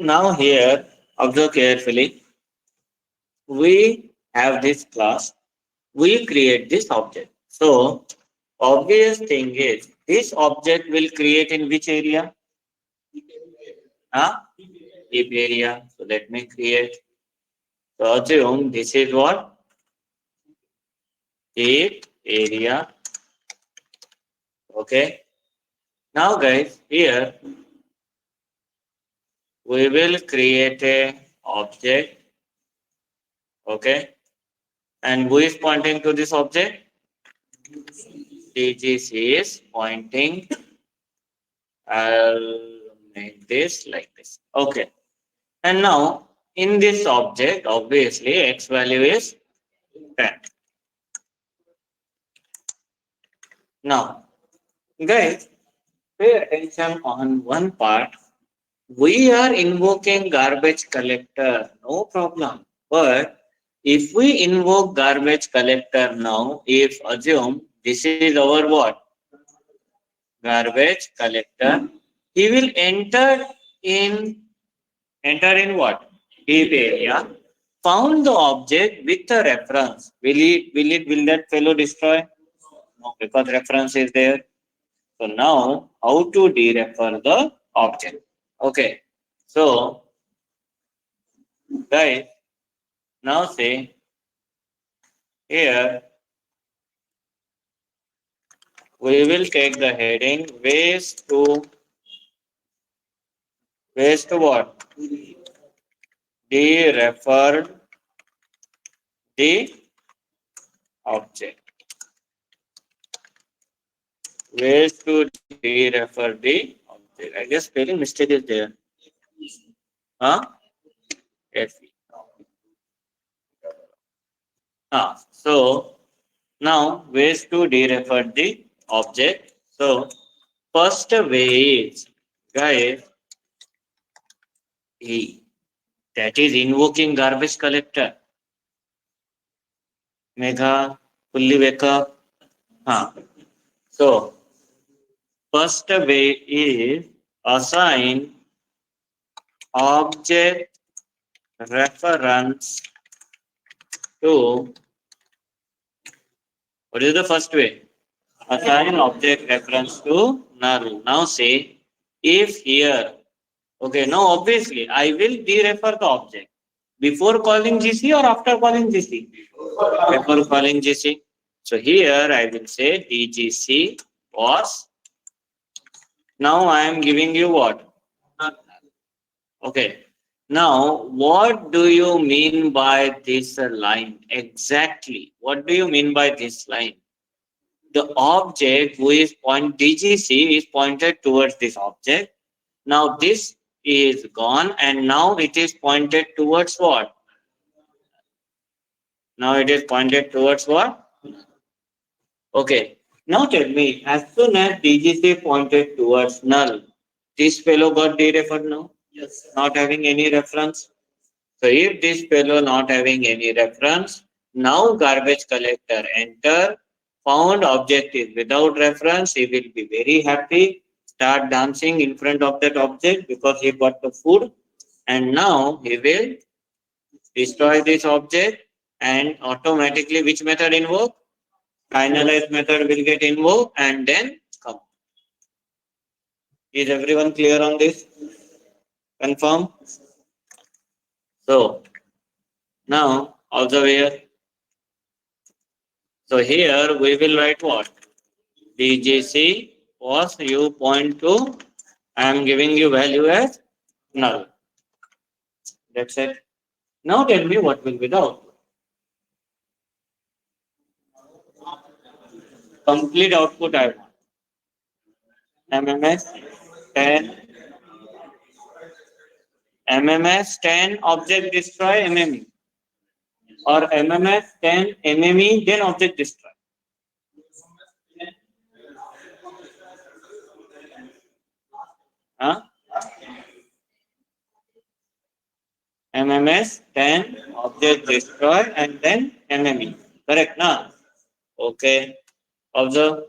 Now here, observe carefully. We have this class. We create this object. So, obvious thing is, this object will create in which area? Huh? Deep area. So let me create. So assume this is what? Deep area. Okay. Now guys, here we will create a object. Okay. And who is pointing to this object? DGC is pointing. I'll make this like this. Okay. And now in this object, obviously x value is 10. Now, guys, pay attention on one part. We are invoking garbage collector, no problem. But if we invoke garbage collector now, if assume this is our what? Garbage collector, he will in enter in what? Heap area. Found the object with a reference. Will that fellow destroy? No, because reference is there. So now how to derefer the object? Okay. So guys, now say here we will take the heading ways to what? Derefer the object. Ways to derefer the object. I guess spelling mistake is there. Huh? F. So now ways to derefer the object. So first way is guys E. That is invoking garbage collector. Megha, fully wake up. Huh. So first way is assign object reference to, what is the first way? Assign object reference to null. Now say if here, okay, now obviously I will derefer the object before calling GC or after calling GC? Before calling GC. So here I will say DGC was. Now I am giving you what? Okay. Now, what do you mean by this line? Exactly. What do you mean by this line? The object who is point DGC is pointed towards this object. Now this is gone and now it is pointed towards what? Now it is pointed towards what? Okay. Now tell me, as soon as DGC pointed towards null, this fellow got dereferred now? Yes. Not having any reference. So if this fellow not having any reference, now garbage collector enter, found object is without reference, he will be very happy, start dancing in front of that object because he got the food, and now he will destroy this object and automatically which method invoke? Finalize method will get invoked and then come. Is everyone clear on this? Confirm? So now observe here. So here we will write what? DGC was you point to, I am giving you value as null. That's it. Now tell me what will be the output. Complete output I want. MMS 10, MMS 10 object destroy MME, or MMS 10 MME then object destroy. Huh? MMS 10 object destroy and then MME. Correct now? Okay. Observe.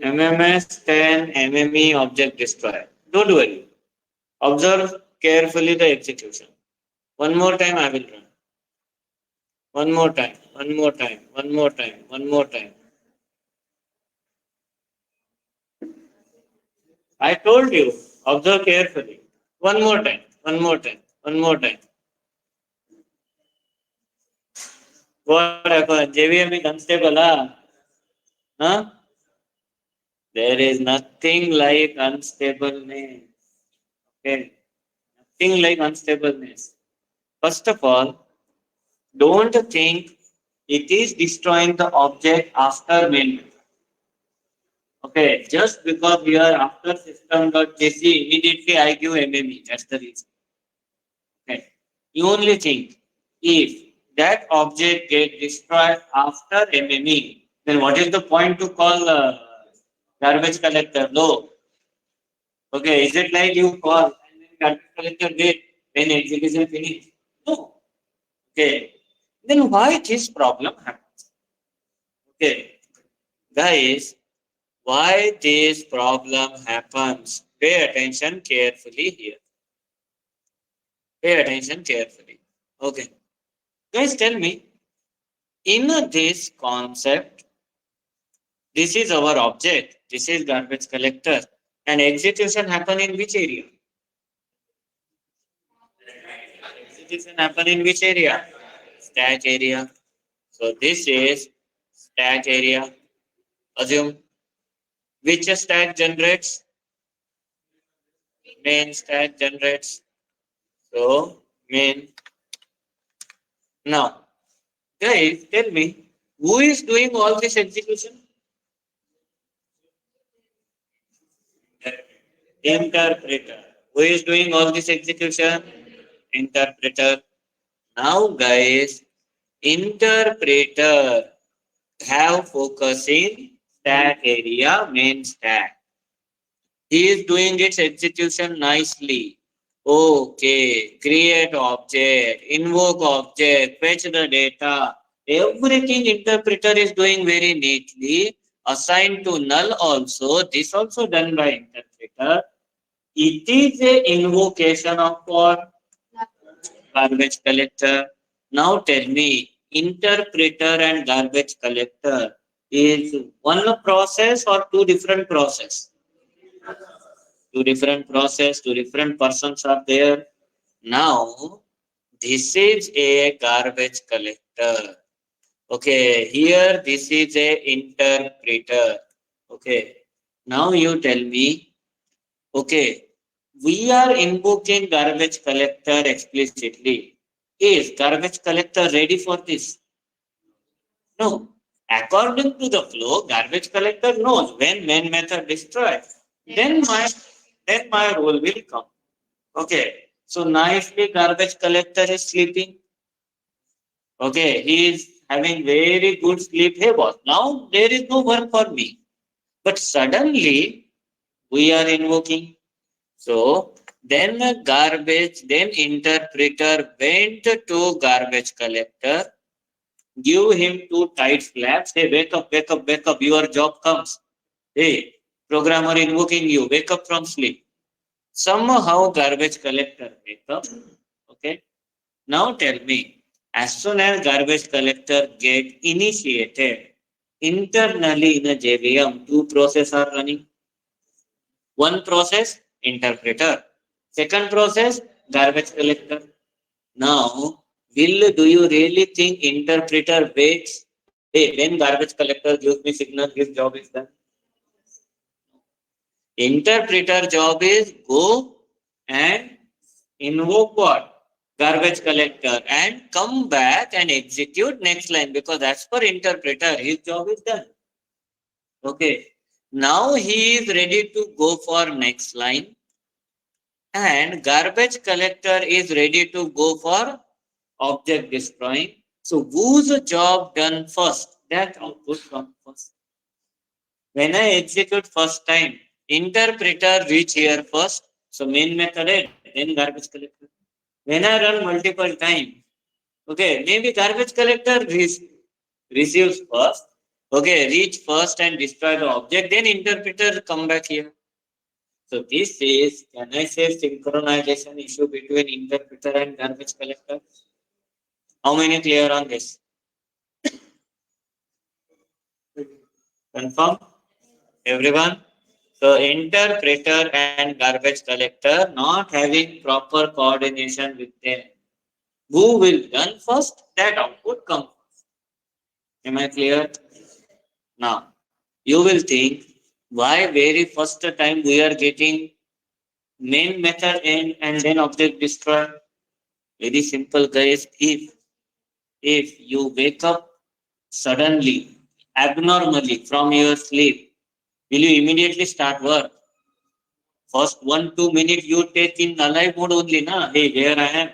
MMS 10 MME object destroy. Don't worry. Observe carefully the execution. One more time I will run. One more time. One more time. One more time. One more time. I told you. Observe carefully. One more time. One more time. One more time. What happened? JVM is unstable, huh? There is nothing like unstableness. Okay. Nothing like unstableness. First of all, don't think it is destroying the object after main method. Okay, just because we are after system.jc, immediately I give MME. That's the reason. Okay. You only think if that object get destroyed after MME, then what is the point to call garbage collector? No. Okay, is it like you call and then garbage collector get when execution finish? No. Okay. Then why this problem happens? Okay. Guys, why this problem happens? Pay attention carefully here. Pay attention carefully. Okay. Guys, tell me, in this concept, this is our object, this is garbage collector, and execution happen in which area? Execution happen in which area? Stack area. So this is stack area. Assume which stack generates? Main stack generates. So main. Now, guys, tell me, who is doing all this execution? Interpreter. Who is doing all this execution? Interpreter. Now, guys, interpreter have focus in stack area, main stack. He is doing its execution nicely. Okay, create object, invoke object, fetch the data. Everything interpreter is doing very neatly. Assigned to null also. This also done by interpreter. It is a invocation of what? Garbage collector. Now tell me, interpreter and garbage collector is one process or two different process? Two different process, two different persons are there. Now, this is a garbage collector. Okay, here this is a interpreter. Okay, now you tell me, okay, we are invoking garbage collector explicitly. Is garbage collector ready for this? No. According to the flow, garbage collector knows when main method destroys, then my role will come. Okay. So nicely garbage collector is sleeping. Okay, he is having very good sleep. Hey boss, now there is no work for me. But suddenly we are invoking. So then then interpreter went to garbage collector, give him two tight slaps. Hey, wake up, your job comes. Hey, programmer invoking you, wake up from sleep. Somehow garbage collector wake up. Okay. Now tell me, as soon as garbage collector get initiated, internally in a JVM, two processes are running. One process, interpreter. Second process, garbage collector. Now, do you really think interpreter waits? Hey, when garbage collector gives me signal, his job is done. Interpreter job is go and invoke what? Garbage collector and come back and execute next line because as per interpreter, his job is done. Okay. Now he is ready to go for next line and garbage collector is ready to go for object destroying. So whose job done first? That output comes first. When I execute first time, interpreter reach here first. So main method then garbage collector. When I run multiple time, okay, maybe garbage collector receives first, Okay, reach first and destroy the object, then interpreter come back here. So this is, can I say, synchronization issue between interpreter and garbage collector? How many clear on this? Confirm? Everyone? So interpreter and garbage collector not having proper coordination with them. Who will done first? That output come first. Am I clear? Now, you will think, why very first time we are getting main method and then object destroy? Very simple, guys. If you wake up suddenly, abnormally from your sleep, will you immediately start work? First 1-2 minutes you take in alive mode only, na? Hey, here I am.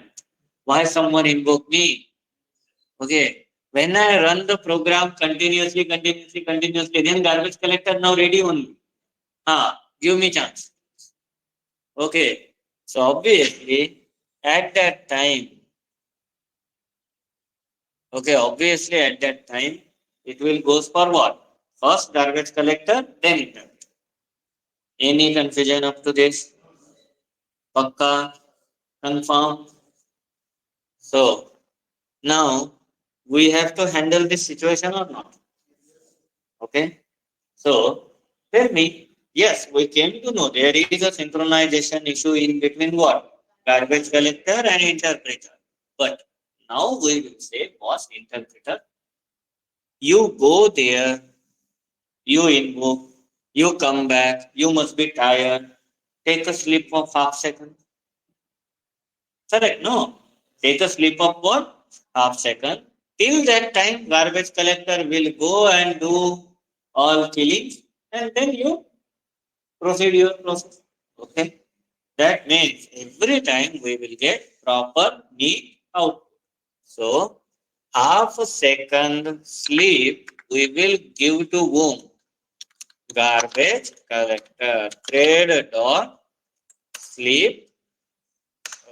Why someone invoke me? Okay. When I run the program continuously, then garbage collector now ready only. Give me chance. Okay. So obviously, at that time, it will goes for what? First garbage collector, then interpreter. Any confusion up to this? Pakka, confirm. So now we have to handle this situation or not? Okay. So tell me, yes, we came to know there is a synchronization issue in between what? Garbage collector and interpreter. But now we will say, boss interpreter, you go there, you invoke, you come back, you must be tired, take a sleep of half second. Correct? No. Take a sleep of what? Half second. Till that time, garbage collector will go and do all killings and then you proceed your process. Okay. That means every time we will get proper neat output. So half a second sleep we will give to whom? Garbage collector. Thread dot sleep.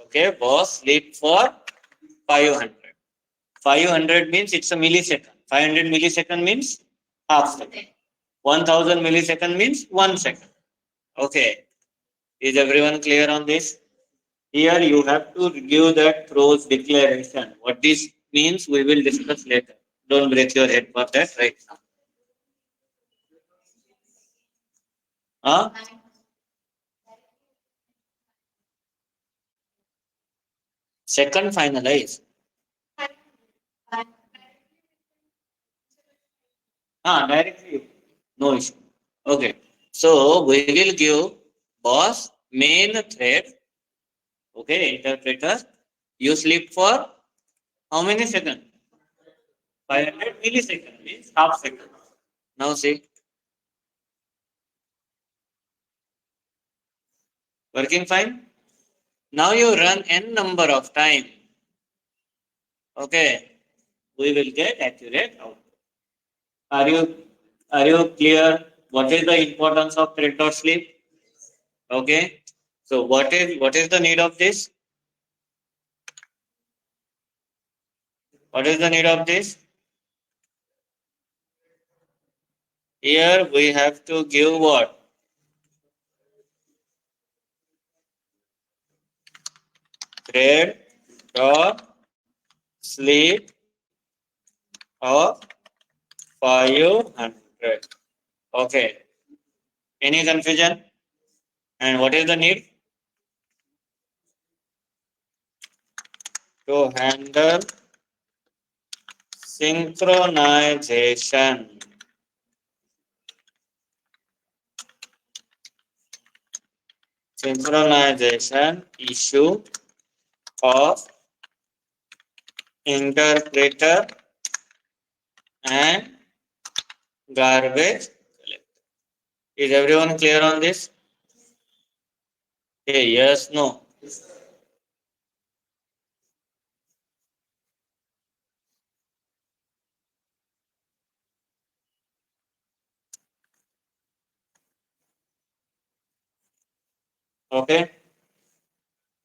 Okay, boss sleep for 500. 500 means it's a millisecond. 500 millisecond means half second. 1000 millisecond means 1 second. Okay. Is everyone clear on this? Here you have to give that pros declaration. What this means we will discuss later. Don't break your head for that right now. Huh? Second finalize. Directly. No issue. Okay. So we will give boss main thread. Okay, interpreter. You sleep for how many seconds? 500 milliseconds means half second. Now see, working fine. Now you run n number of time. Okay, we will get accurate output. Are you clear? What is the importance of thread dot sleep? Okay. So what is the need of this? What is the need of this? Here we have to give what? Thread dot sleep of 500. Okay. Any confusion? And what is the need? To handle synchronization. Synchronization issue of interpreter and garbage collector. Is everyone clear on this? Hey, yes, no. Okay.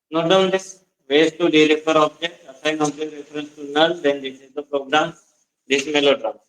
Note down this. Ways to derefer object. Assign object reference to null. Then this is the program. This melodrama.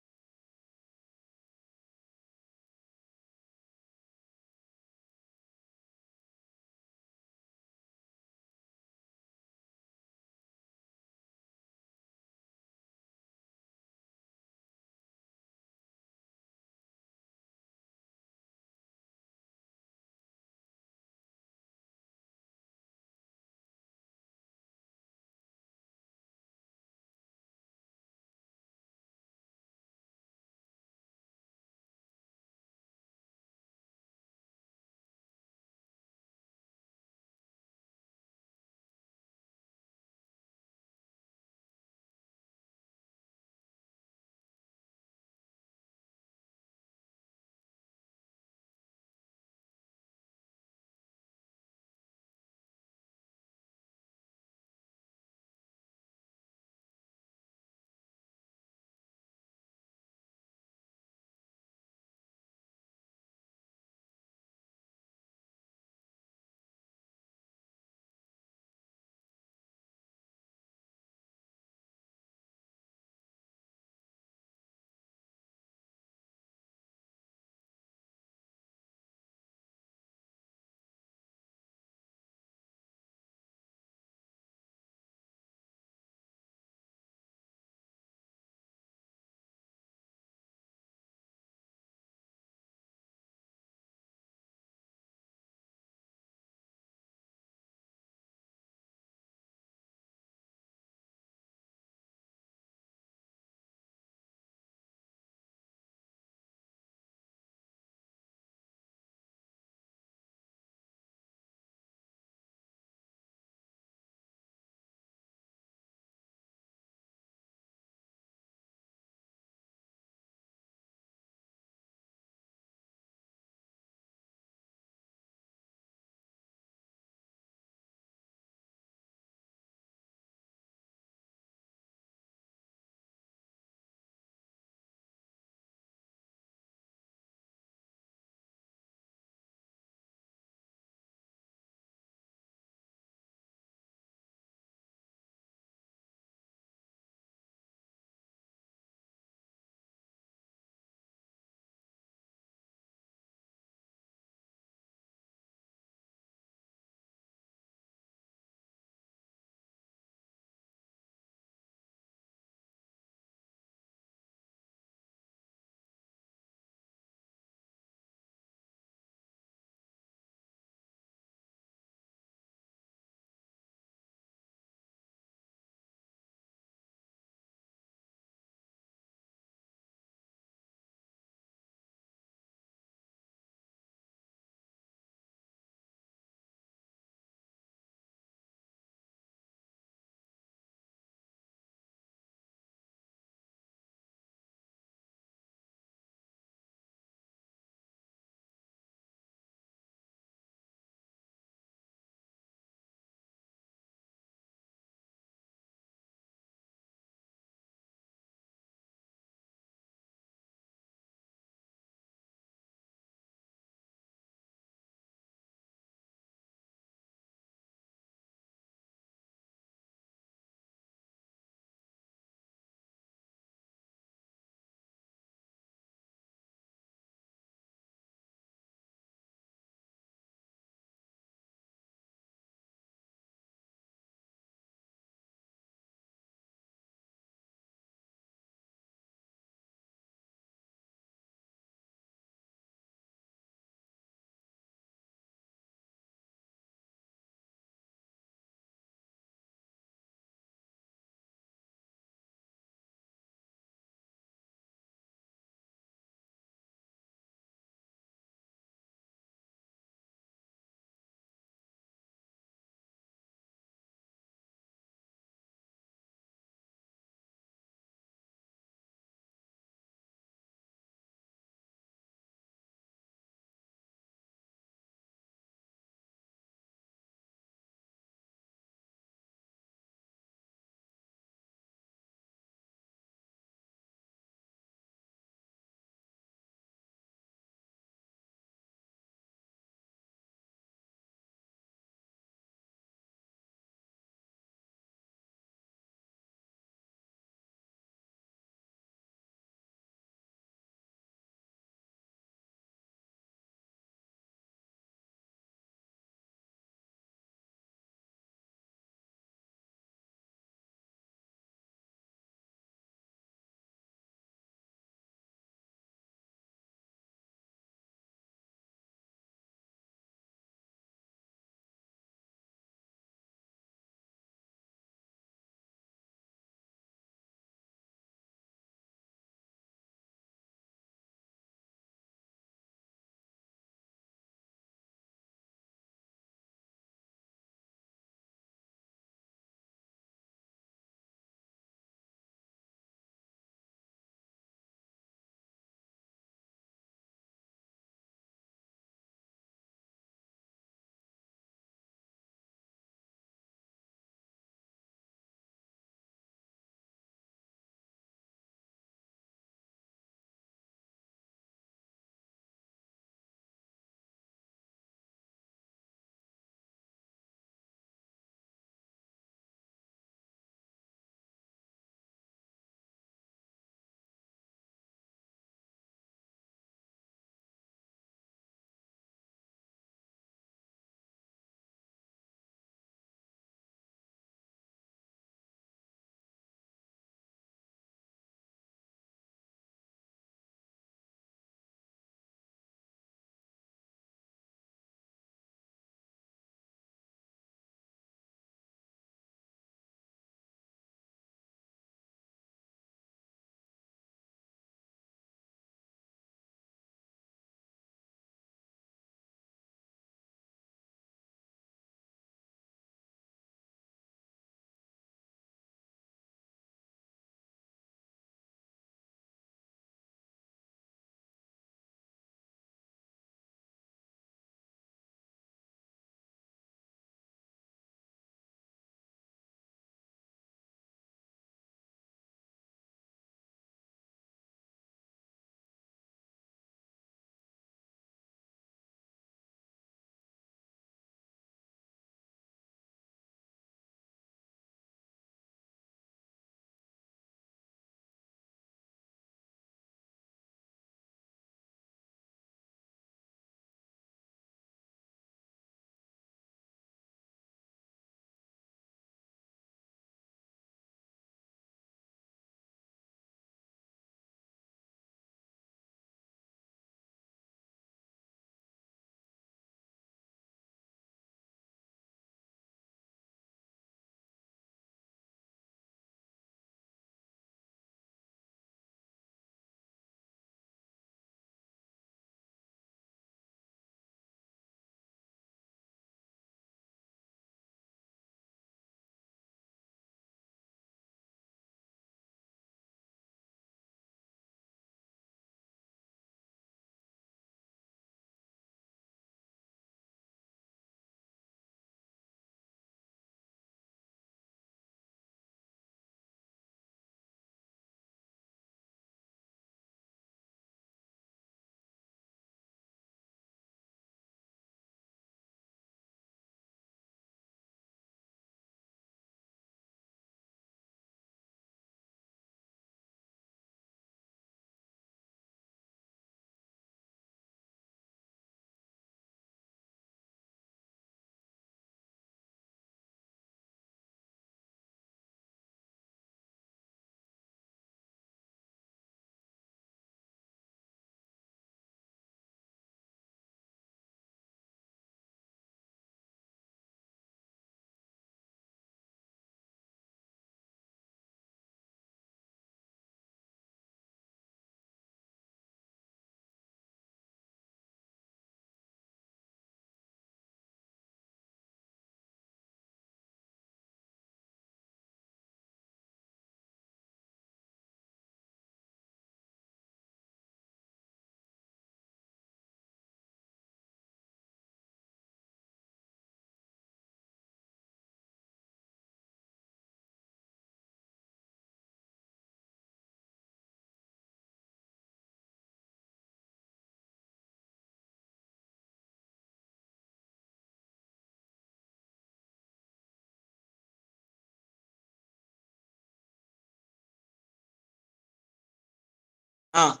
Ah,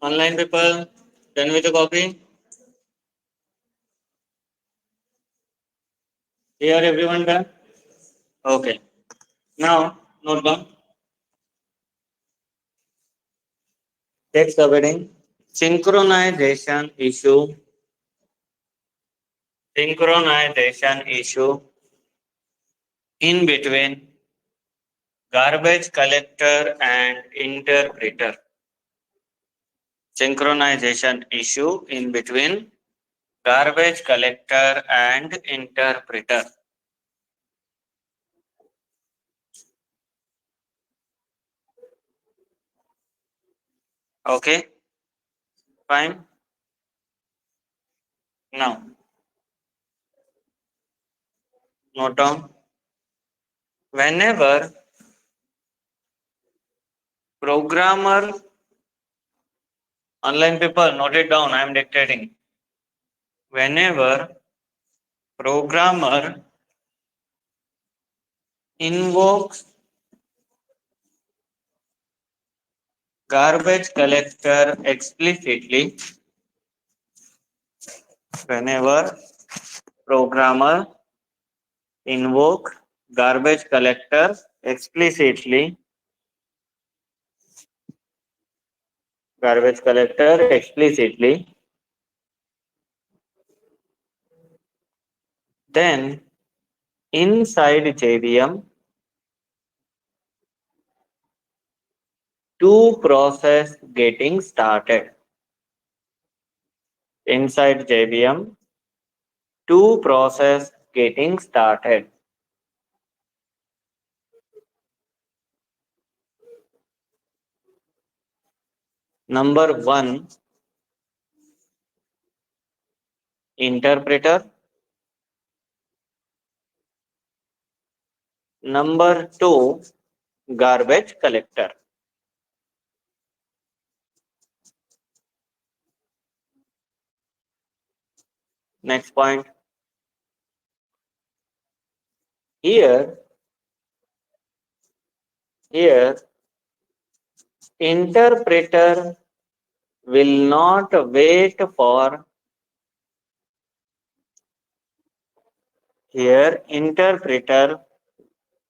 online people, done with the copy? Here everyone done? Okay. Now, note down. Text subheading. Synchronization issue. Synchronization issue in between garbage collector and interpreter. Synchronization issue in between garbage collector and interpreter. Okay, fine. Now, note down. Whenever programmer, online people, note it down, I am dictating. Whenever programmer invokes garbage collector explicitly, whenever programmer invoke garbage collector explicitly, garbage collector explicitly, then inside JVM, two process getting started. Inside JVM, two process getting started. Number one, interpreter. Number two, garbage collector. Next point. Here, interpreter will not wait for, here interpreter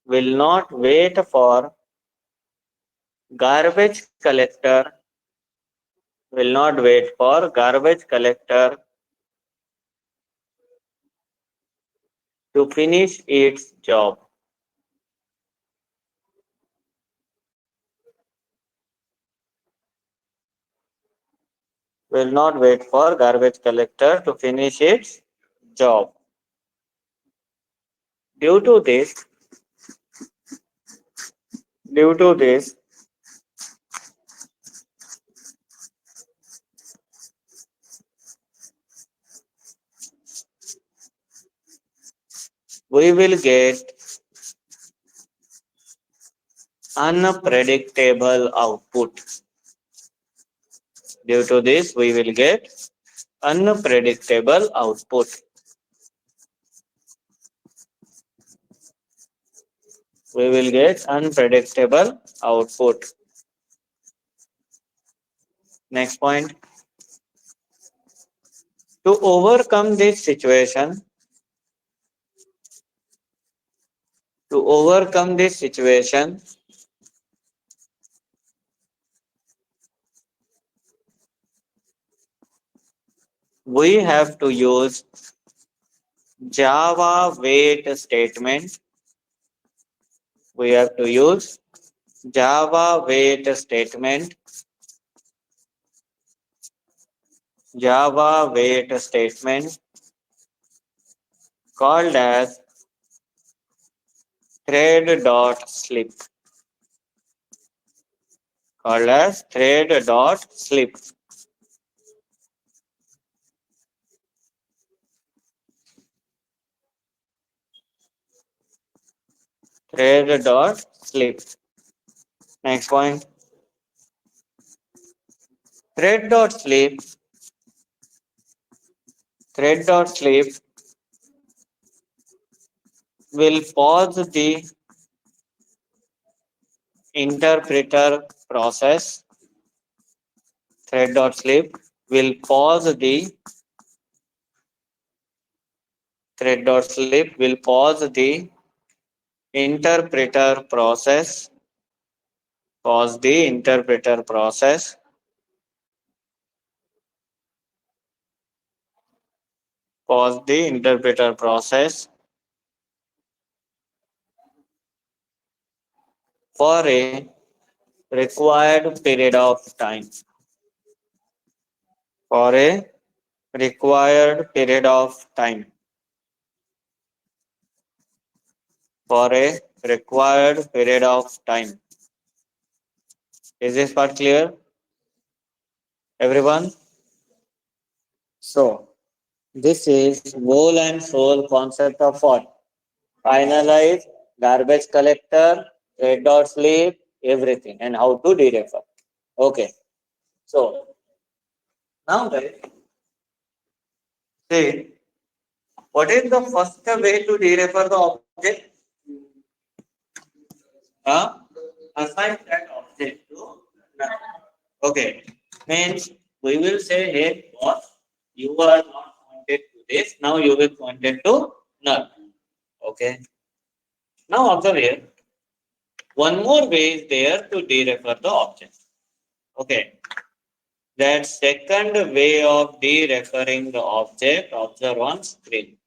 will not wait for garbage collector, will not wait for garbage collector to finish its job. Will not wait for garbage collector to finish its job. Due to this, we will get unpredictable output. Due to this, we will get unpredictable output. We will get unpredictable output. Next point. To overcome this situation, we have to use Java wait statement. We have to use Java wait statement. Java wait statement called as thread.slip. Called as thread.slip. Thread.slip. Next point. Thread.slip will pause the interpreter process thread dot sleep will pause the thread dot sleep will pause the interpreter process interpreter process pause the interpreter process for a required period of time for a required period of time for a required period of time. Is this part clear, everyone? So this is whole and soul concept of what? Finalize, garbage collector, red dot sleep, everything, and how to derefer. Okay. So now guys, see what is the first way to derefer the object? Huh? Assign that object to none. Okay. Means we will say, hey boss, you are not pointed to this. Now you will pointed to none. Okay. Now observe here. One more way is there to derefer the object. Okay. That second way of dereferring the object, observe on screen.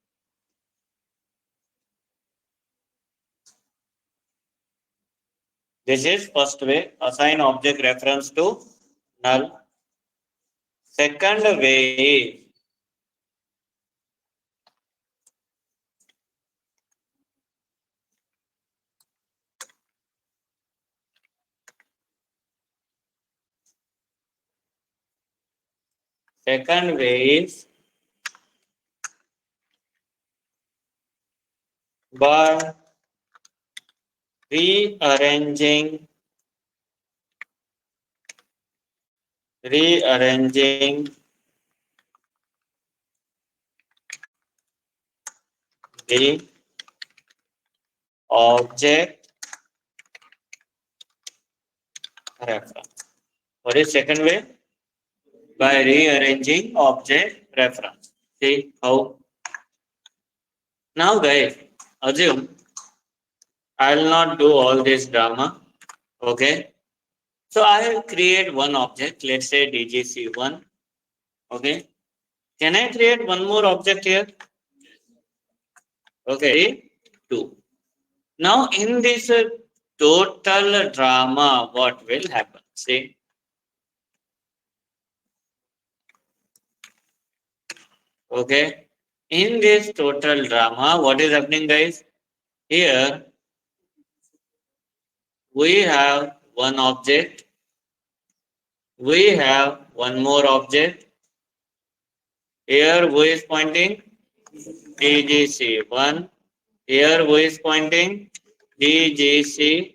This is first way, assign object reference to null. Second way is by rearranging the object reference. What is second way? By rearranging object reference. See how? Now guys, assume I'll not do all this drama. Okay. So I'll create one object, let's say DGC1. Okay. Can I create one more object here? Okay. 2. Now in this total drama, what will happen? See. Okay. In this total drama, what is happening, guys? Here we have one object. We have one more object. Here who is pointing? DGC1. Here who is pointing? DGC2.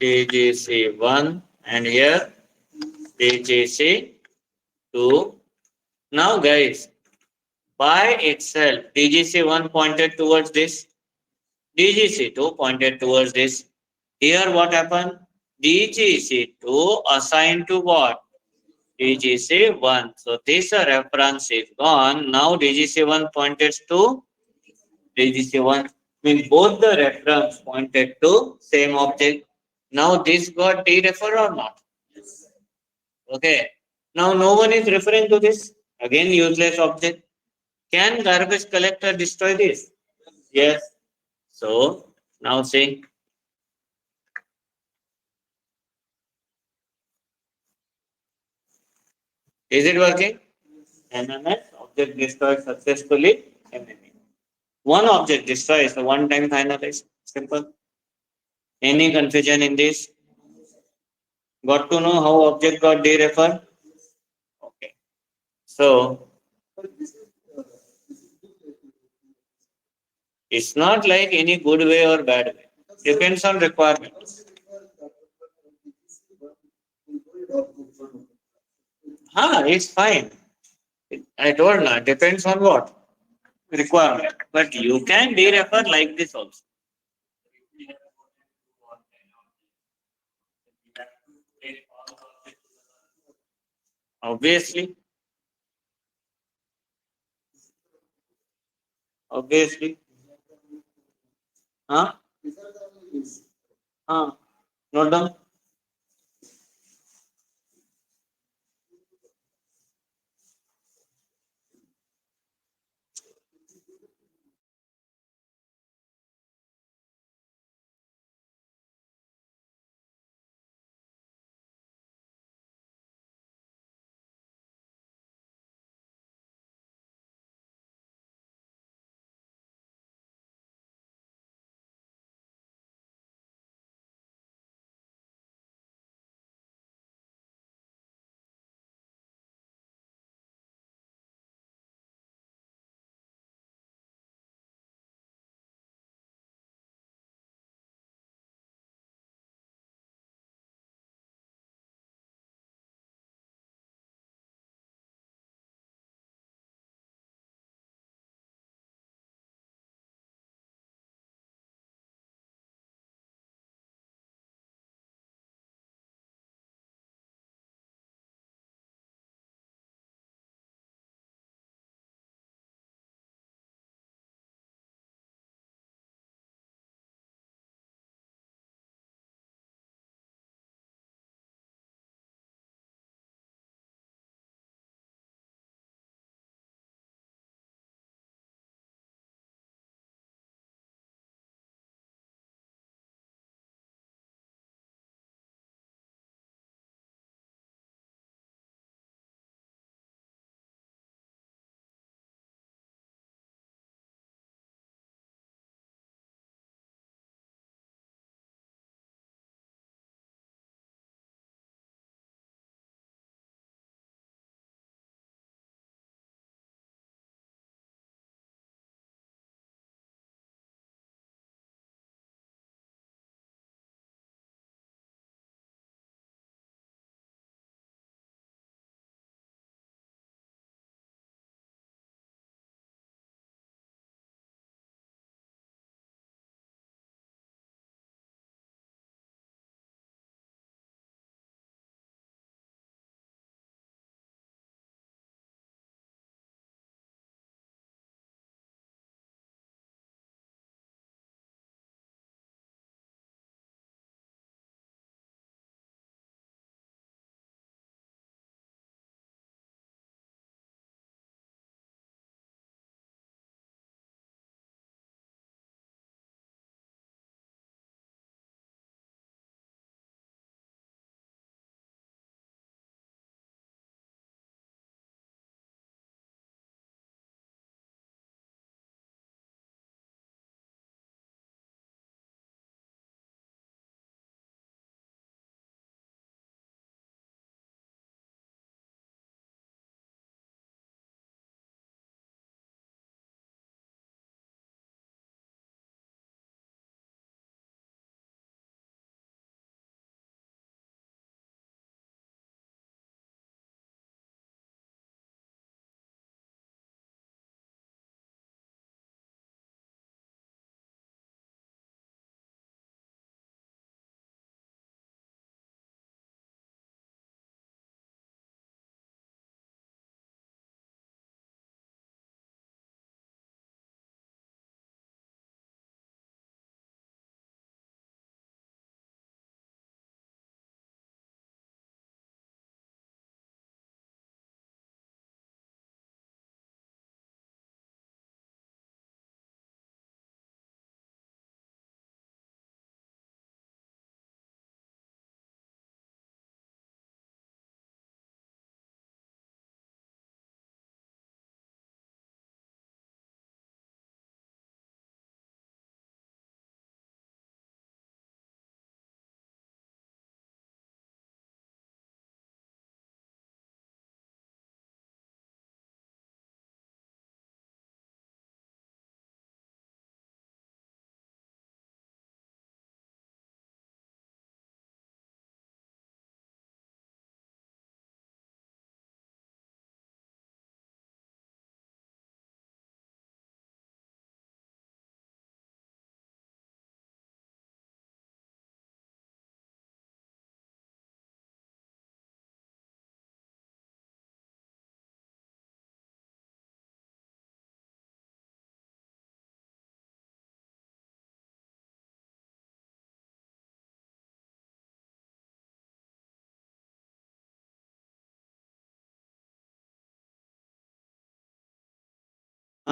DGC1 and here DGC2. Now guys, by itself, DGC1 pointed towards this, DGC2 pointed towards this. Here what happened? DGC2 assigned to what? DGC1. So this reference is gone. Now DGC1 pointed to DGC1. Means both the reference pointed to same object. Now this got dereferred or not? Okay. Now no one is referring to this. Again useless object. Can garbage collector destroy this? Yes. So now see. Is it working? MMS object destroyed successfully. MME. One object destroys the one time finalized. Simple. Any confusion in this? Got to know how object got dereferred? Okay. So it's not like any good way or bad way. Depends on requirement. It's fine. I told you, depends on what? requirement. But you can derefer like this also. Obviously, obviously. Huh? Huh? Not done.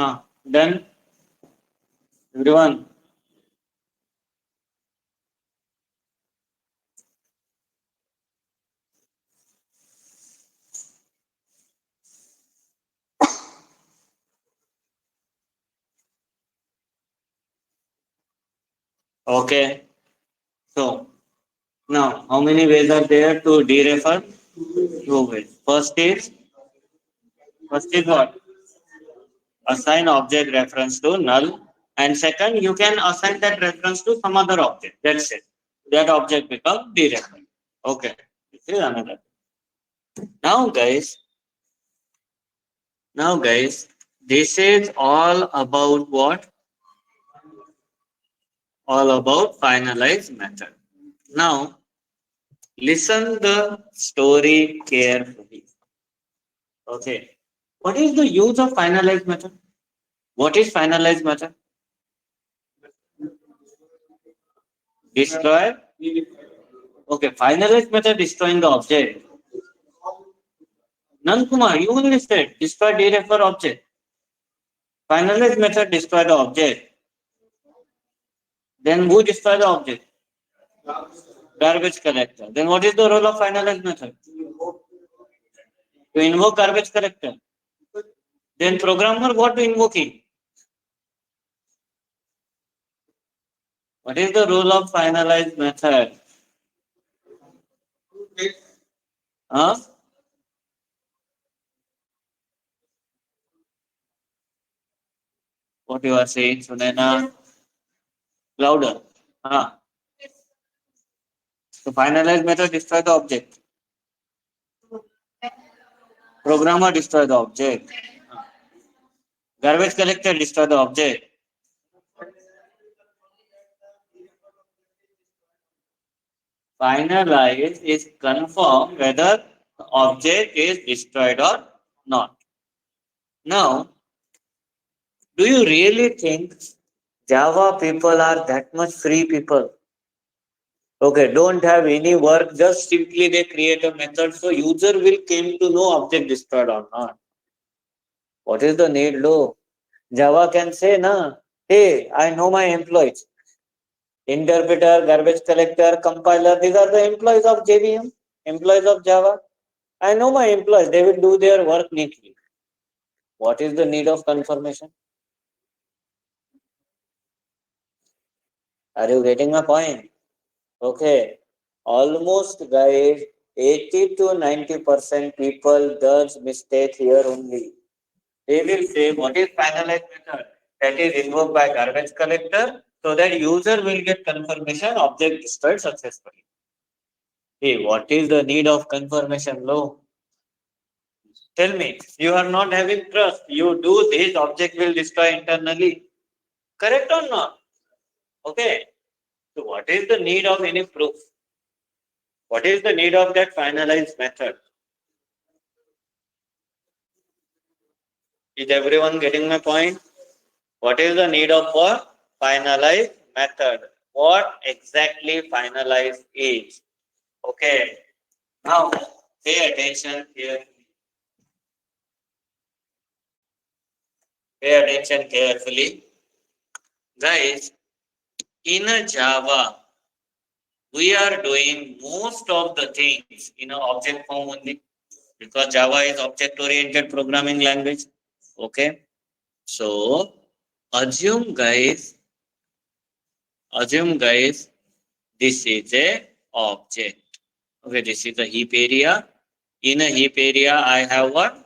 Done. Everyone. Okay. So now, how many ways are there to derefer? Two ways. First is what? Assign object reference to null. And second, you can assign that reference to some other object. That's it. That object becomes dereferred. Okay. This is another. Now, guys, this is all about what? All about finalize method. Now, listen the story carefully. Okay. What is the use of finalize method? What is finalize method? Destroy. Okay, finalize method destroying the object. Nankumar, you only said destroy derefer object. Finalize method destroy the object. Then who destroy the object? Garbage collector. Then what is the role of finalize method? To invoke garbage collector. Then programmer what to invoking? What is the role of finalize method? Huh? What you are saying, Sunena? Louder. Huh? So finalize method destroy the object. Programmer destroy the object. Garbage collector destroy the object. Finalize is confirm whether the object is destroyed or not. Now, do you really think Java people are that much free people? Okay, don't have any work, just simply they create a method so user will came to know object destroyed or not. What is the need, low? Java can say, na, hey, I know my employees. Interpreter, garbage collector, compiler, these are the employees of JVM, employees of Java. I know my employees, they will do their work neatly. What is the need of confirmation? Are you getting my point? Okay. Almost guys, 80 to 90% people does mistake here only. They will say what is finalized method? That is invoked by garbage collector so that user will get confirmation object destroyed successfully. Hey, what is the need of confirmation low? Tell me, you are not having trust. You do this, object will destroy internally. Correct or not? Okay. So what is the need of any proof? What is the need of that finalized method? Is everyone getting my point? What is the need of a finalized method? What exactly finalized is? Okay. Now pay attention here. Pay attention carefully. Guys, in a Java, we are doing most of the things in an object form only because Java is object-oriented programming language. Okay. So assume guys, this is a object. Okay, this is a heap area. In a heap area, I have one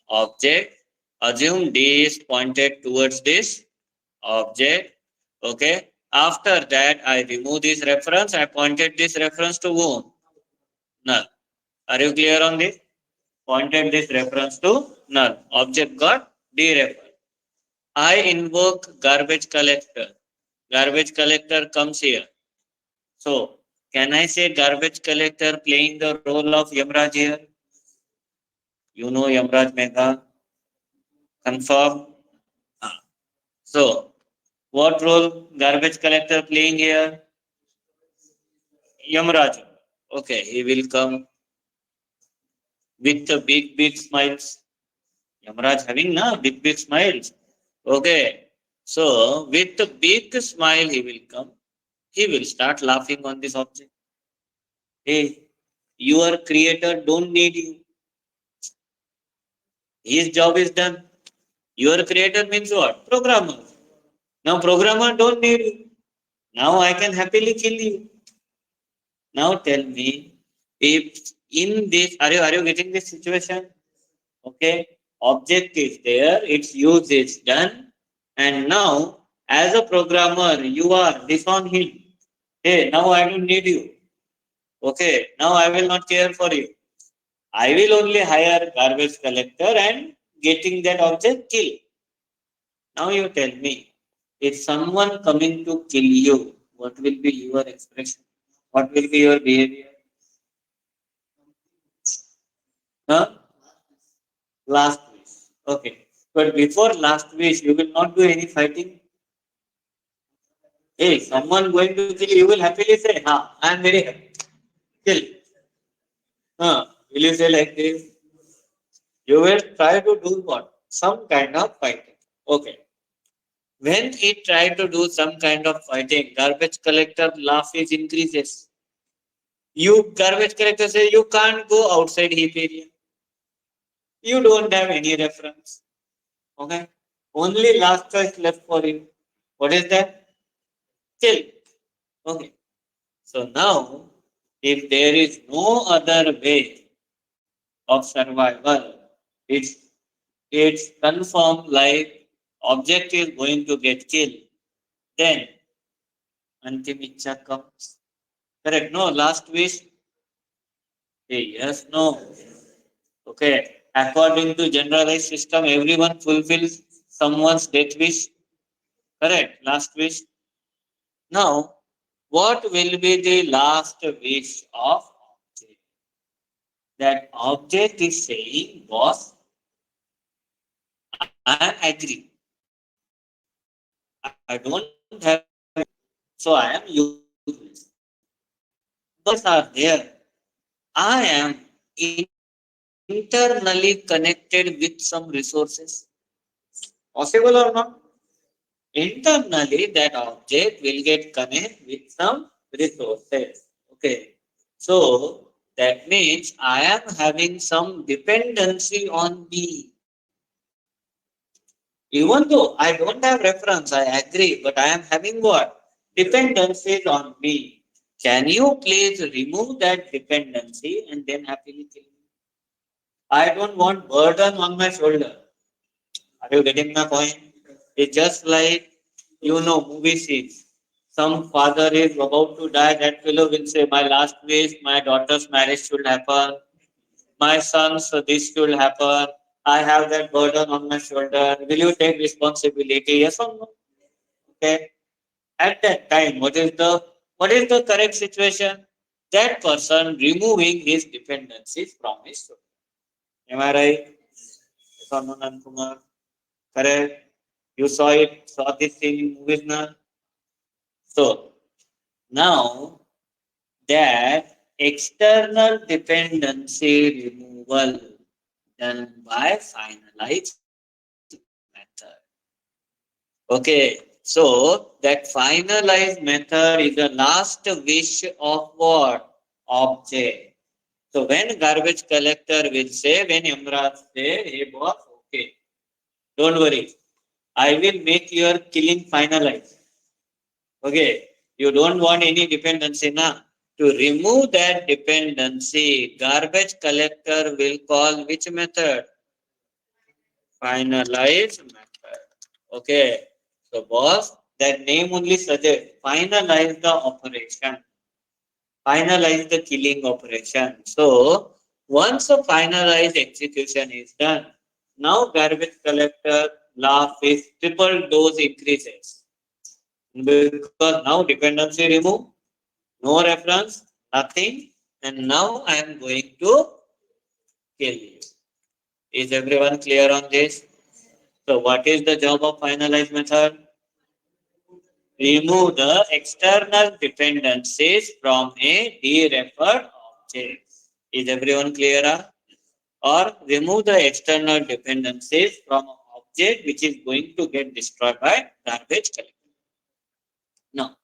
object. Assume D is pointed towards this object. Okay. After that, I remove this reference. I pointed this reference to whom? Null. Are you clear on this? Pointed this reference to null. Object got dereferred. I invoke garbage collector. Garbage collector comes here. So, can I say garbage collector playing the role of Yamraj here? You know Yamraj Mega. Confirm. So, what role garbage collector playing here? Yamraj. Okay, he will come with the big smiles. Yamraj having na big smiles. Okay. So with a big smile he will come. He will start laughing on this object. Hey, your creator don't need you. His job is done. Your creator means what? Programmer. Now programmer don't need you. Now I can happily kill you. Now tell me, if in this, are you getting this situation? Okay, object is there, its use is done, and now as a programmer, you are disown him. Hey, now I don't need you. Okay, now I will not care for you. I will only hire garbage collector and getting that object killed. Now you tell me, if someone coming to kill you, what will be your expression? What will be your behavior? Huh? Last wish. Okay. But before last wish, you will not do any fighting. Hey, someone going to kill you, you will happily say, ha, I am very happy. Kill. Huh? Will you say like this? You will try to do what? Some kind of fighting. Okay. When he try to do some kind of fighting, garbage collector laugh is increases. You garbage collector say you can't go outside heap area. You don't have any reference. Okay. Only last choice left for you. What is that? Kill. Okay. So now, if there is no other way of survival, it's it's confirmed like object is going to get killed. Then antim ichha comes. Correct? No. Last wish. Yes. No. Okay. According to generalized system, everyone fulfills someone's death wish. Correct. Last wish. Now, what will be the last wish of object? That object is saying, boss, I agree. I don't have, so I am useless. But are there. I am internally connected with some resources. Possible or not? Internally, that object will get connected with some resources. Okay. So that means I am having some dependency on me. Even though I don't have reference, I agree, but I am having what? Dependencies on me. Can you please remove that dependency and then happily kill me? I don't want burden on my shoulder. Are you getting my point? It's just like, movie scenes. Some father is about to die, that fellow will say, my last wish, my daughter's marriage should happen. My son's this should happen. I have that burden on my shoulder. Will you take responsibility? Yes or no? Okay. At that time, what is the correct situation? That person removing his dependencies from his shoulder. Am I right? Yes or no, Nankumar? Correct. You saw this scene in movies now. So now that external dependency removal done by finalized method. Okay, so that finalized method is the last wish of what? Object. So when garbage collector will say, when Yamraj say, hey boss, okay, don't worry, I will make your killing finalized. Okay, you don't want any dependency now. To remove that dependency, garbage collector will call which method? Finalize method. Okay. So boss, that name only suggests finalize the operation. Finalize the killing operation. So once a finalized execution is done, now garbage collector laugh is triple dose increases. Because now dependency remove, no reference, nothing, and now I am going to kill you. Is everyone clear on this? So what is the job of finalize method? Remove the external dependencies from a dereferred object. Is everyone clear? Or remove the external dependencies from object which is going to get destroyed by garbage collector. Now,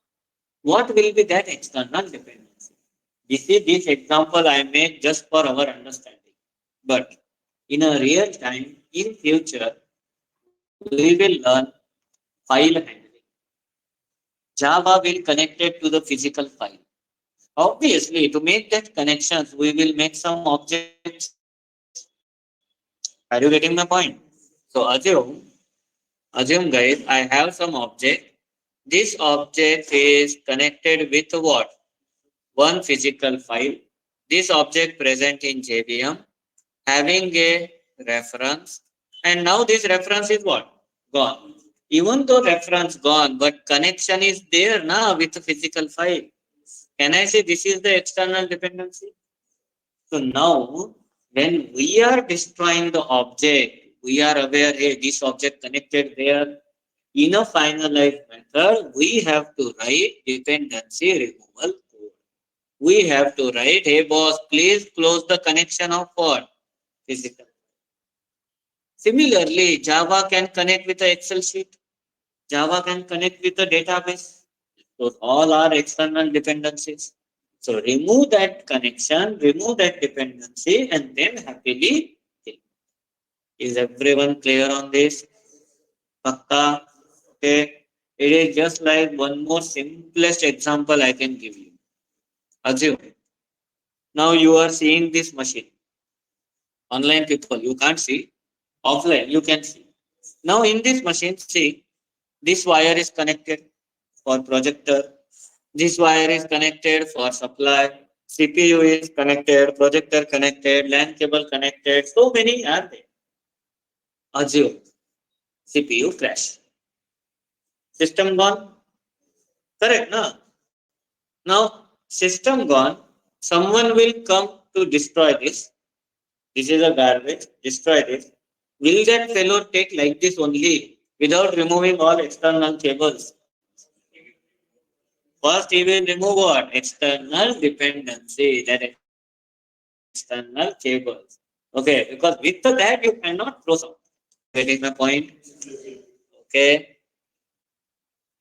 what will be that external dependency? This example I made just for our understanding. But in a real time, in future, we will learn file handling. Java will connect it to the physical file. Obviously, to make that connections, we will make some objects. Are you getting my point? So assume guys, I have some object. This object is connected with what? One physical file. This object present in JVM having a reference, and now this reference is what? Gone. Even though reference gone, but connection is there now with the physical file. Can I say this is the external dependency? So now, when we are destroying the object, we are aware, hey, this object connected there. In a finalized method, we have to write dependency removal code. We have to write, hey boss, please close the connection of what? Physical. Similarly, Java can connect with the Excel sheet. Java can connect with the database. Those all are external dependencies. So remove that connection, remove that dependency, and then happily kill. Is everyone clear on this? Pakka? Okay. It is just like one more simplest example I can give you. Assume now you are seeing this machine. Online people, you can't see. Offline, you can see. Now in this machine, see, this wire is connected for projector. This wire is connected for supply. CPU is connected, projector connected, LAN cable connected. So many are there. Assume CPU crash. System gone. Correct, no? Now, system gone. Someone will come to destroy this. This is a garbage. Destroy this. Will that fellow take like this only without removing all external cables? First, he will remove what? External dependency, that external cables. Okay, because with that you cannot close out. Are you getting my point? Okay.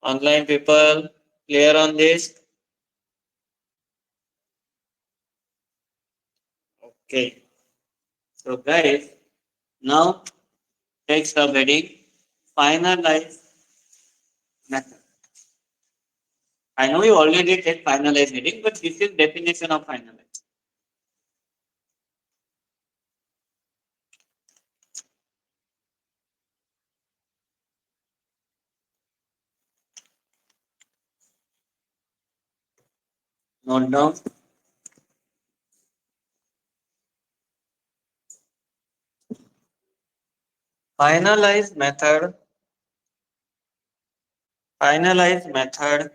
Online people, clear on this? Okay. So guys, now take subheading, finalize method. I know you already take finalize heading, but this is definition of finalize. Note down. Finalize method. Finalize method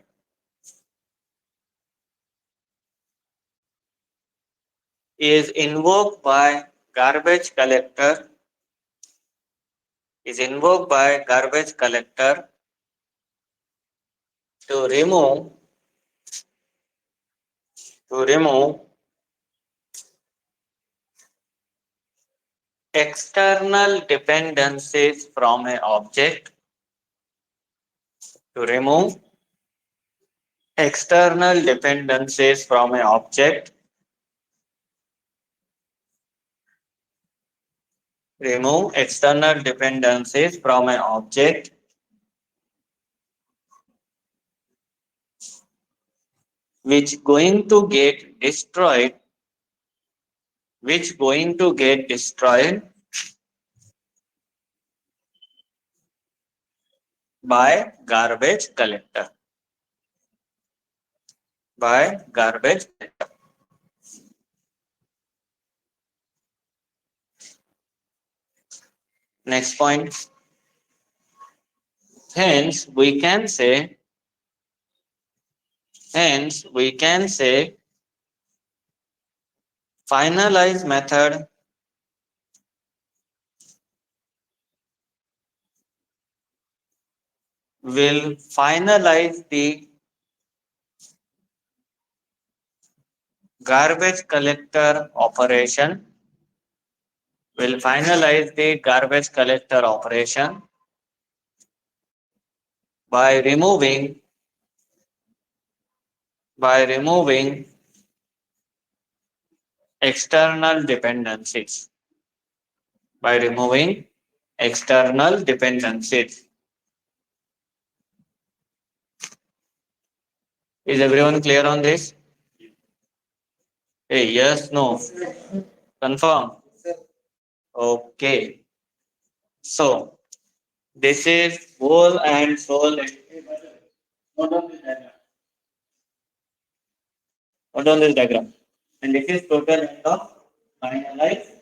is invoked by garbage collector. Is invoked by garbage collector to remove external dependencies from an object. To remove external dependencies from an object. Remove external dependencies from an object which going to get destroyed, by garbage collector. By garbage collector. Next point. Hence, we can say finalize method will finalize the garbage collector operation We'll finalize the garbage collector operation by removing external dependencies. By removing external dependencies. Is everyone clear on this? Hey, yes, no. Confirm. Okay. So this is whole and sole. Note on this diagram. Note on this diagram. And this is total end of finalized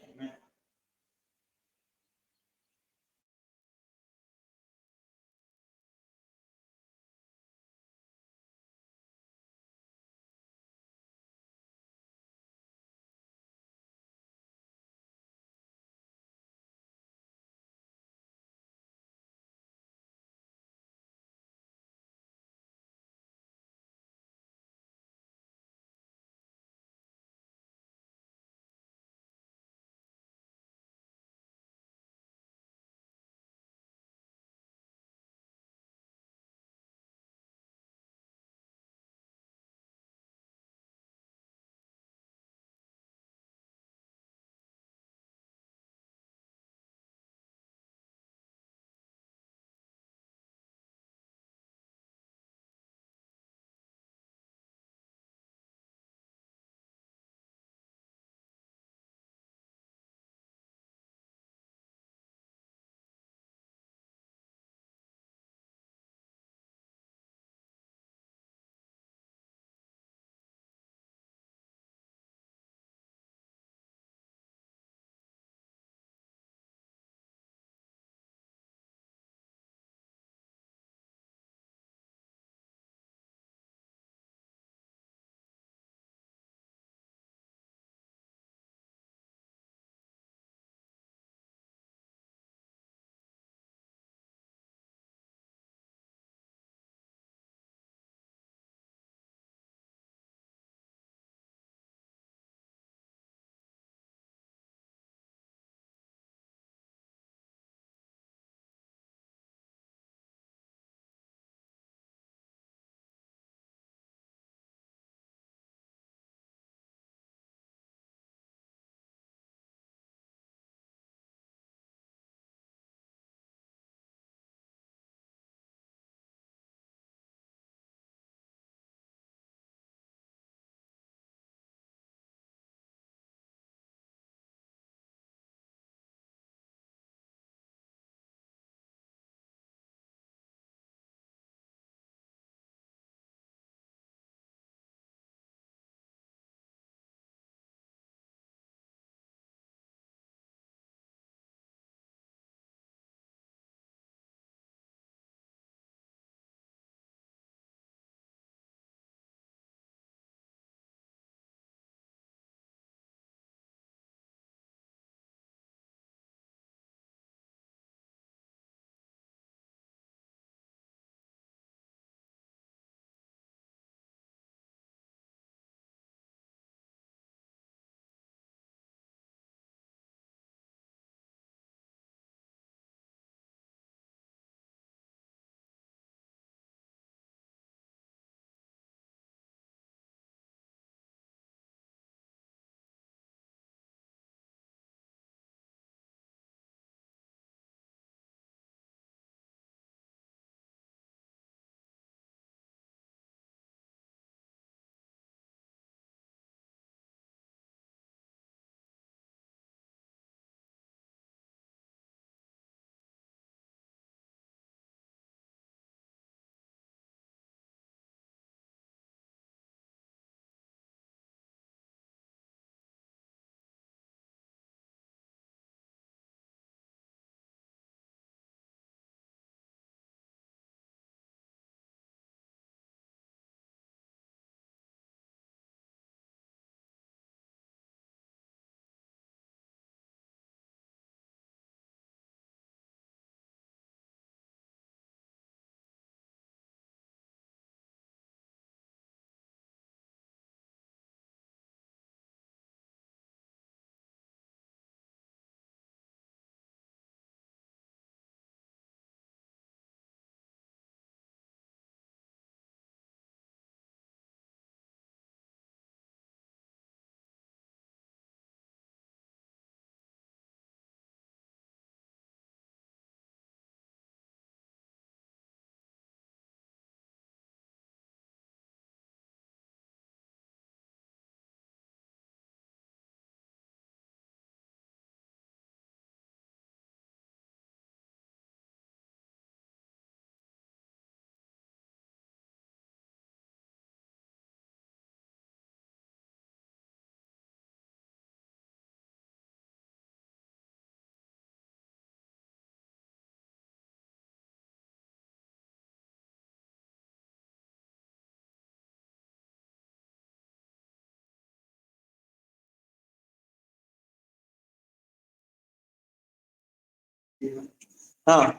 Huh.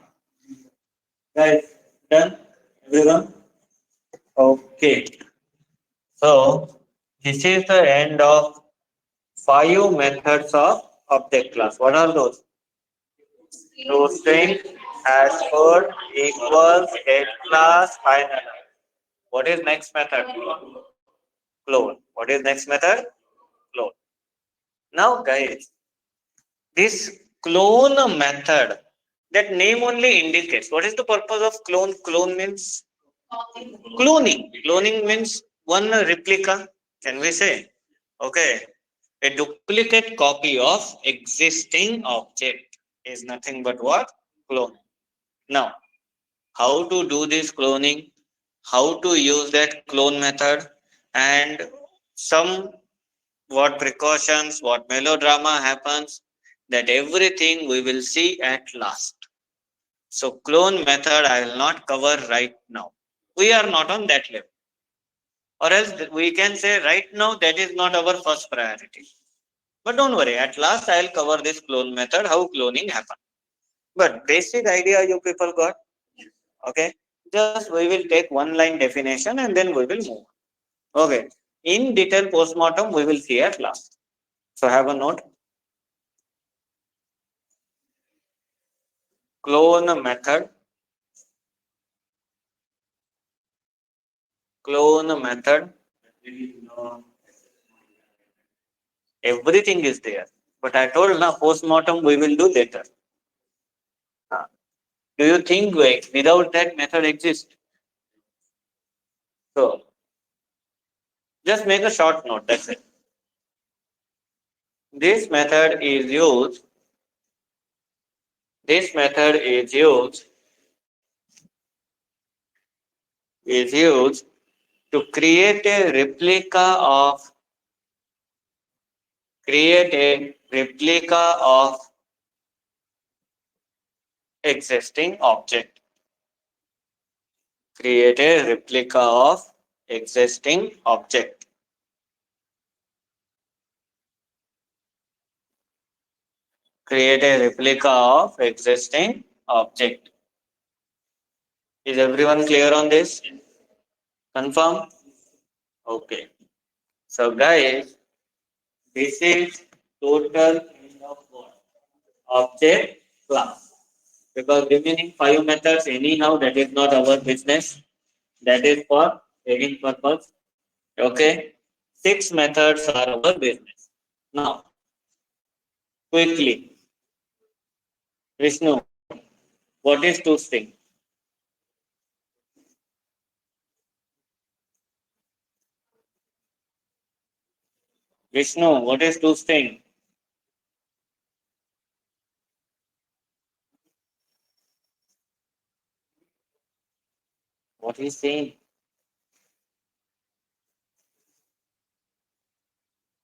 Guys, done? Everyone? Okay. So, this is the end of 5 methods of object class. What are those? ToString, hashcode, equals, get class, final. What is next method? Clone. What is next method? Clone. Now, guys, this clone method, that name only indicates what is the purpose of clone. Clone means cloning. Cloning means one replica, can we say? Okay, a duplicate copy of existing object is nothing but what? Clone. Now, how to do this cloning, how to use that clone method, and some what precautions, what melodrama happens, that everything we will see at last. So, clone method I will not cover right now. We are not on that level. Or else we can say right now that is not our first priority. But don't worry, at last I'll cover this clone method, how cloning happens. But basic idea you people got? Okay. Just we will take one line definition and then we will move. Okay. In detail postmortem we will see at last. So have a note. Clone method. Clone method. Everything is there. But I told now postmortem we will do later. Do you think without that method exists? So just make a short note. That's it. This method is used. This method is used to create a replica of existing object. Create a replica of existing object. Create a replica of existing object. Is everyone clear on this? Confirm? Okay. So guys, this is total end of what? Object class. Because remaining 5 methods, anyhow, that is not our business. That is for tagging purpose. Okay. 6 methods are our business. Now, quickly, Vishnu, what is toString? Vishnu, what is toString? What is saying?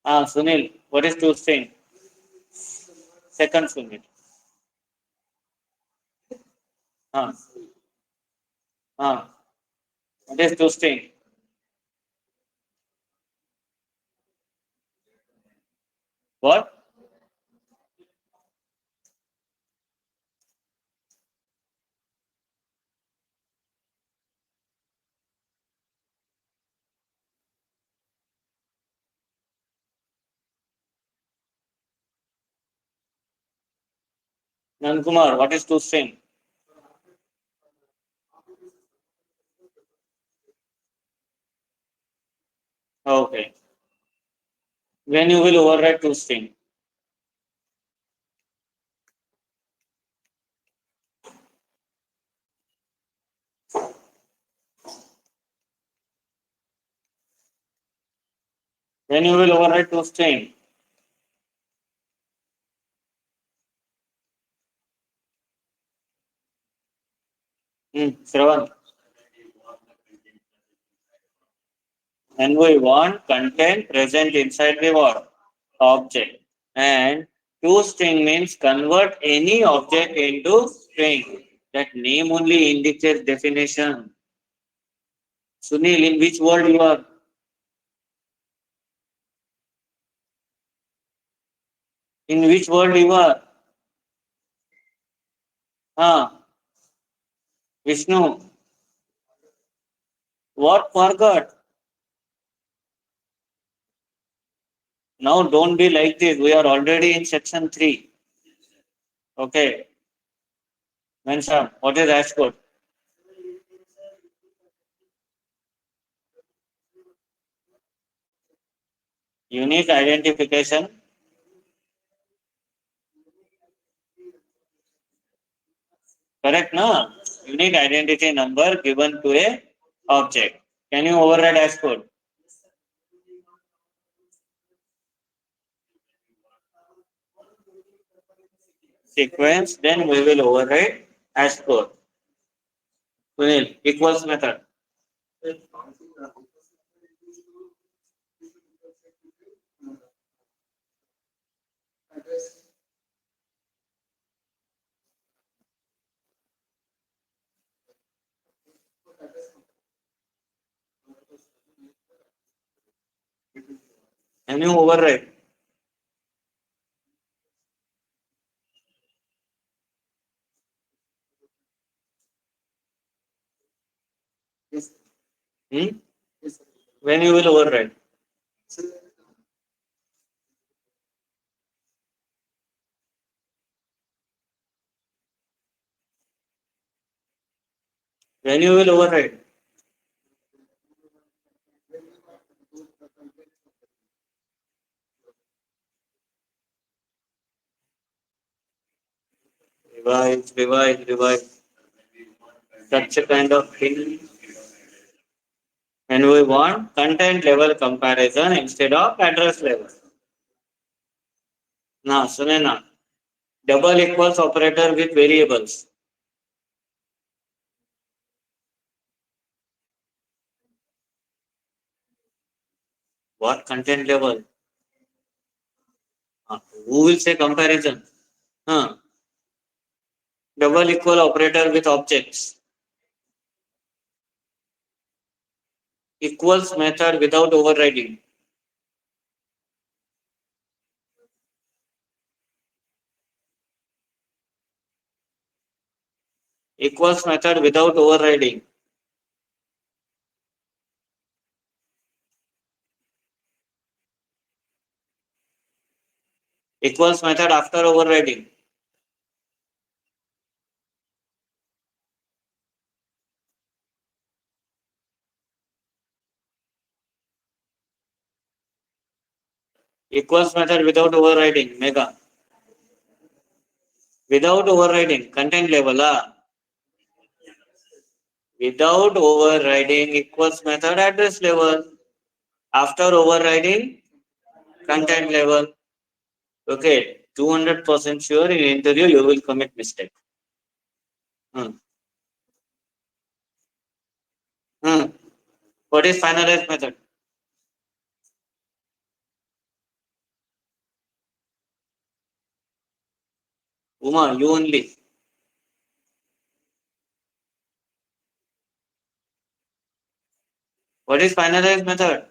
Sunil, what is toString? Second Sunil. Ah, what is toString? What? Nankumar, what is toString? Okay. When you will override toString? When you will override toString? Shravan. And we want content present inside the what? Object. And toString means convert any object into string. That name only indicates definition. Sunil, in which world you are? In which world you are? Vishnu, what forgot? Now don't be like this. We are already in section 3. Okay. Mention what is hash code? Unique identification. Correct, no? Unique identity number given to a object. Can you override hash code? Sequence, then we will override hash code. Sunil, equals method. Can you override? Hmm? When you will override? When you will override? Revise. Such a kind of thing. And we want content level comparison instead of address level. Now, Sunena, double equals operator with variables. What content level? Who will say comparison? Double equal operator with objects. Equals method without overriding. Equals method without overriding. Equals method after overriding. Equals method without overriding. Mega. Without overriding. Content level. Without overriding equals method address level. After overriding content level. Okay. 200% sure in interview you will commit mistake. What is finalized method? Uma, you only. What is finalized method?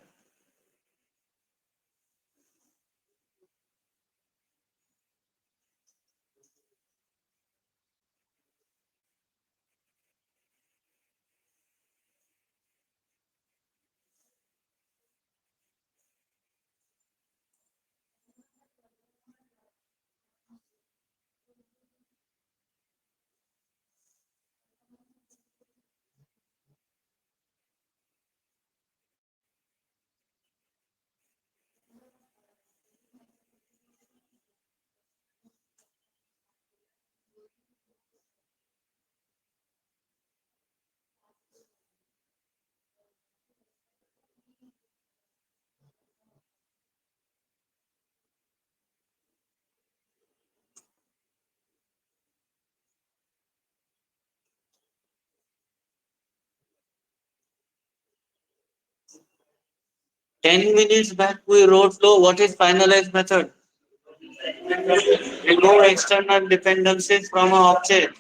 Ten minutes back we wrote low. What is finalized method? Remove external dependencies from an object.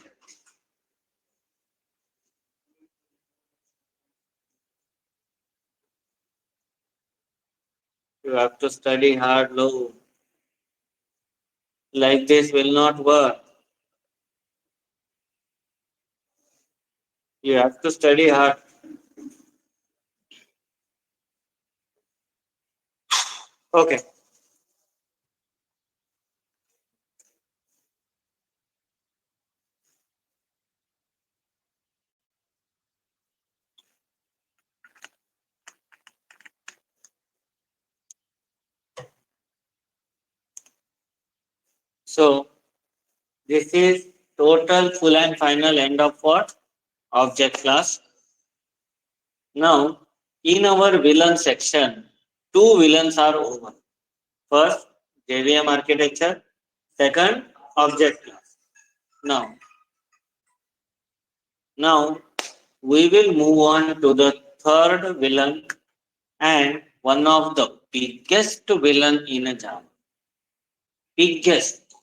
You have to study hard low. Like this will not work. You have to study hard. Okay. So this is total full and final end of what? Object class. Now, in our villain section, two villains are over. First, JVM architecture. Second, object class. Now, now we will move on to the third villain and one of the biggest villain in a Java. Biggest.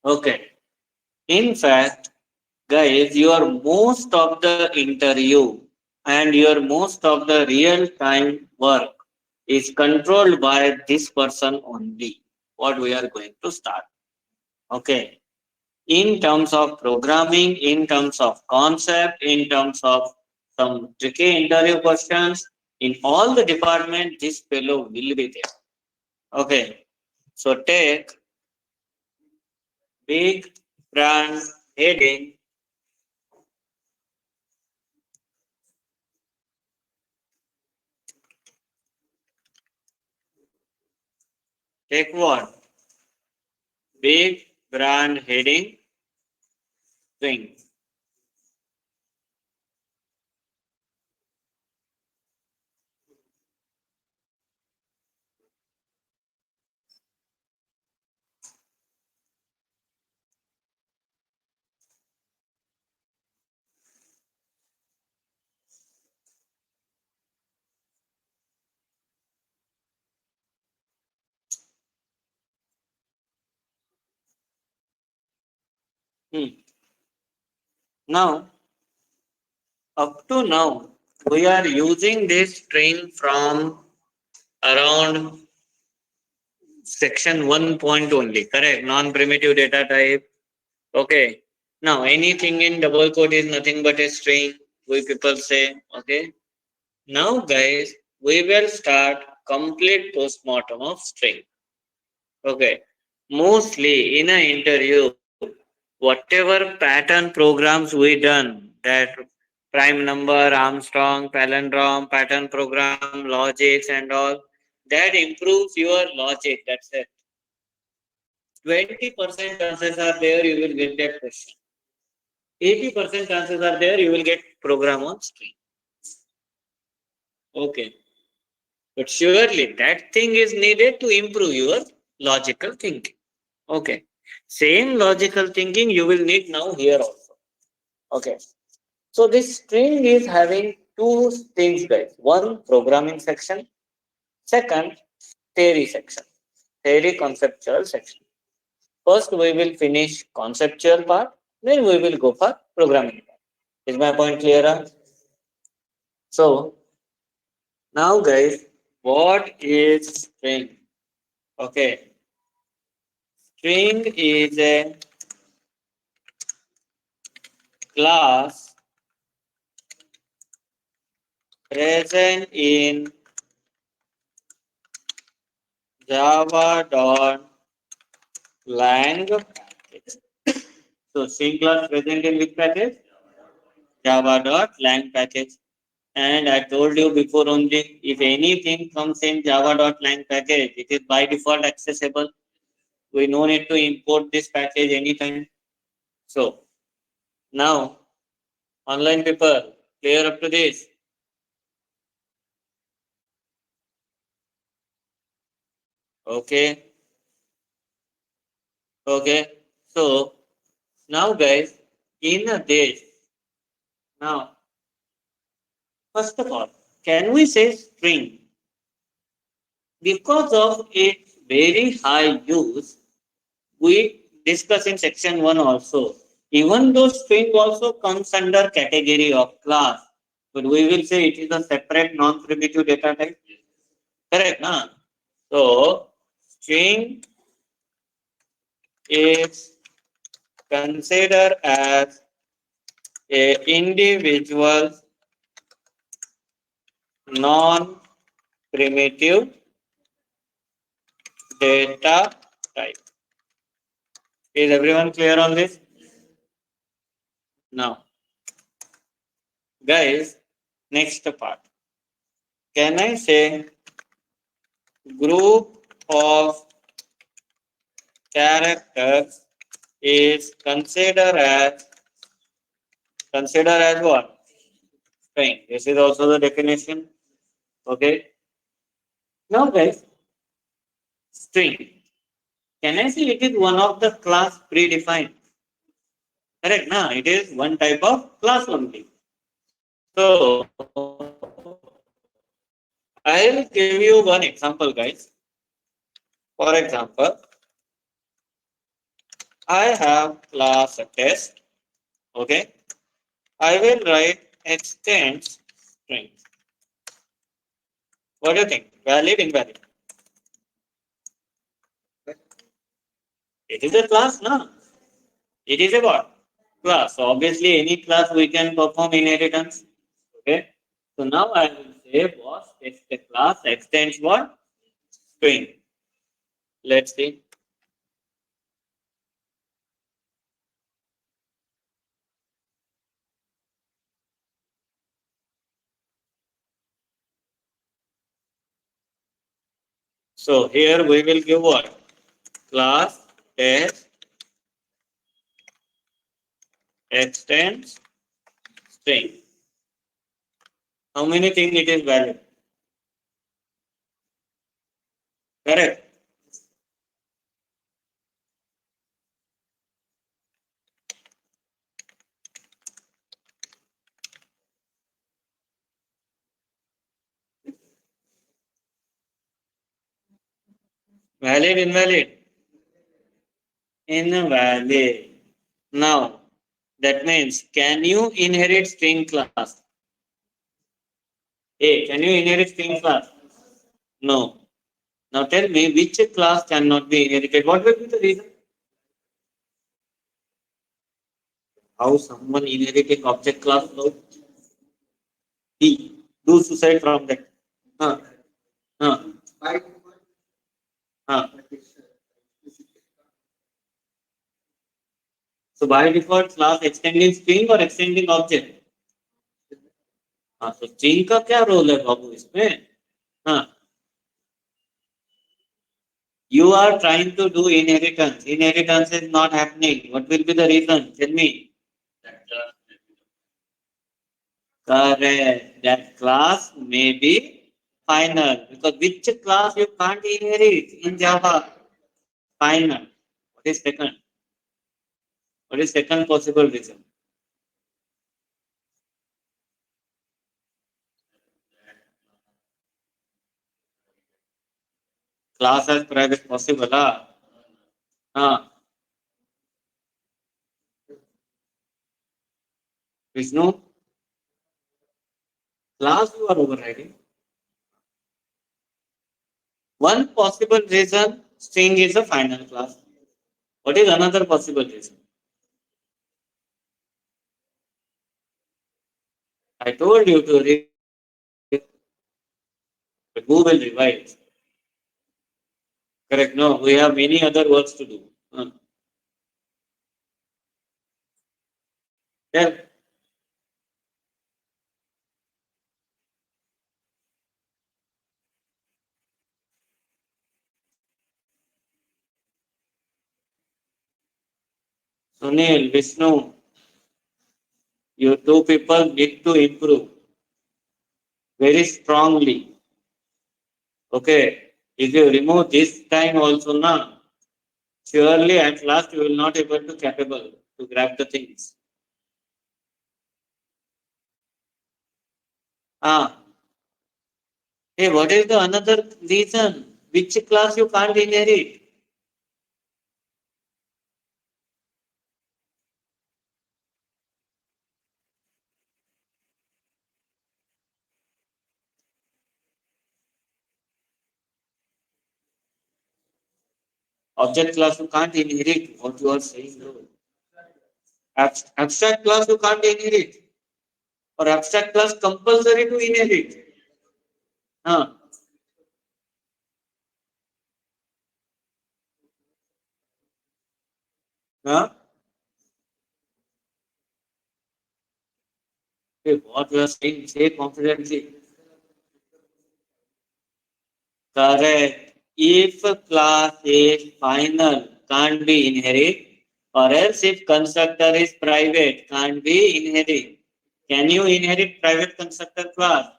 Okay. In fact, guys, your most of the interview and your most of the real time work is controlled by this person only. What we are going to start. Okay. In terms of programming, in terms of concept, in terms of some tricky interview questions, in all the department, this fellow will be there. Okay. So take big brand heading. Take what? Big brand heading string. Now, up to now, we are using this string from around section 1 point only, correct? Non-primitive data type. Okay. Now, anything in double quote is nothing but a string, we people say. Okay. Now, guys, we will start complete postmortem of string. Okay. Mostly in an interview, whatever pattern programs we done, that prime number, Armstrong, palindrome, pattern program, logics and all, that improves your logic. That's it. 20% chances are there you will get that question. 80% chances are there you will get program on string. Okay. But surely that thing is needed to improve your logical thinking. Okay. Same logical thinking you will need now here also. Okay. So this string is having two things, guys. One, programming section. Second, theory section. Theory conceptual section. First, we will finish conceptual part. Then we will go for programming part. Is my point clear? So now, guys, what is string? Okay. String is a class present in java.lang package. So string class present in which package? Java.lang package. And I told you before only, if anything comes in java.lang package, it is by default accessible. We no need to import this package anytime. So now, online people, clear up to this? Okay. Okay. So now, guys, in this, now, first of all, can we say string? Because of its very high use, we discuss in section 1 also. Even though string also comes under category of class, but we will say it is a separate non-primitive data type. Correct, na? So, string is considered as a individual non-primitive data type. Is everyone clear on this? Now, guys, next part. Can I say group of characters is considered as what? String. This is also the definition. Okay. Now, guys, string. Can I say it is one of the class predefined? Correct, na? It is one type of class only. So, I'll give you one example, guys. For example, I have class test. Okay. I will write extends string. What do you think? Valid, invalid? It is a class, no? It is a what? Class. So obviously, any class we can perform inheritance. Okay. So now I will say was text class extends what? String. Let's see. So here we will give what? Class test extends string. How many things it is valid? Correct. Valid, invalid? Invalid. Now, that means, can you inherit string class? A, can you inherit string class? No. Now tell me which class cannot be inherited. What will be the reason? How someone inheriting object class? No. D. Do suicide from that. Huh. Huh. Huh. So by default class extending string or extending object? हाँ तो string का क्या role है बाबू इसमें? हाँ. You are trying to do inheritance. Inheritance is not happening. What will be the reason? Tell me. Correct. That class may be final. Because which class you can't inherit in Java? Final. What is second? What is second possible reason? Class as private possible. Ah. Vishnu, class you are overriding. One possible reason, string is a final class. What is another possible reason? I told you to read, but who will revise? Correct. No, we have many other works to do. Yeah. Sunil, Vishnu, you two people need to improve very strongly. Okay. If you remove this time also now, surely at last you will not able to capable to grab the things. Ah. Hey, what is the another reason? Which class you can't inherit? Object class you can't inherit what you are saying. No. Abstract class you can't inherit, or abstract class compulsory to inherit. Huh? Huh? Okay, what you are saying, say confidently. Correct. If class is final, can't be inherit, or else if constructor is private, can't be inherit. Can you inherit private constructor class?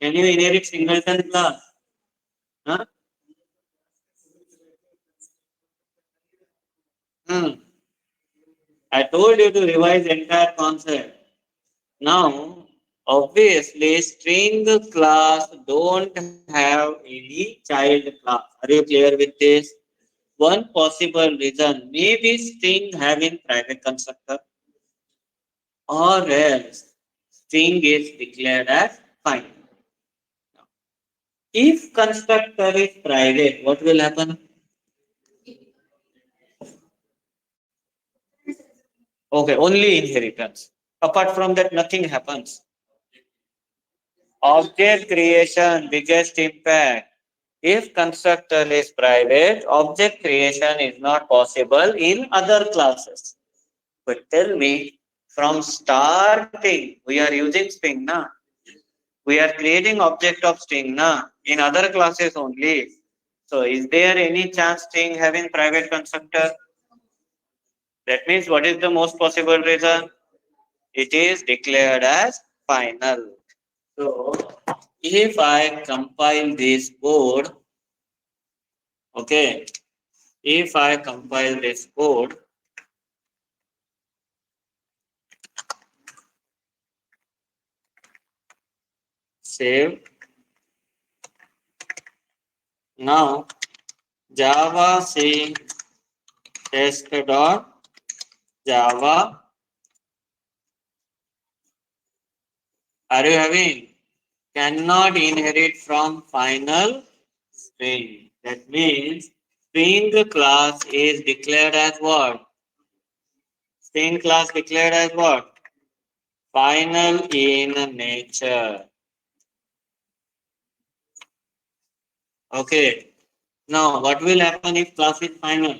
Can you inherit singleton class? Huh? Hmm. I told you to revise entire concept. Now, obviously, string class don't have any child class. Are you clear with this? One possible reason may be string having private constructor, or else string is declared as fine. If constructor is private, what will happen? Okay, only inheritance. Apart from that, nothing happens. Object creation, biggest impact. If constructor is private, object creation is not possible in other classes. But tell me, from starting, we are using string, na? We are creating object of string, na? In other classes only. So, is there any chance string having private constructor? That means what is the most possible reason? It is declared as final. So, if I compile this code, okay, if I compile this code, save. Now, Java C test dot Java. Are you having? Cannot inherit from final string. That means string class is declared as what? String class declared as what? Final in nature. Okay. Now, what will happen if class is final?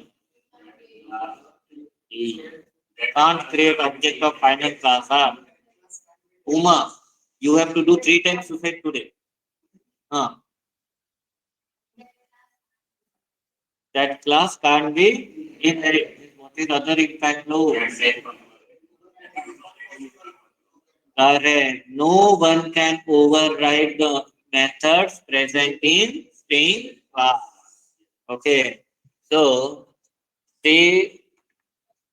Can't create object of final class. Huh? Uma, you have to do 3 times suicide today. Huh? That class can't be inherited. What is other impact? No. Correct. No one can override the methods present in string class. Okay. So, see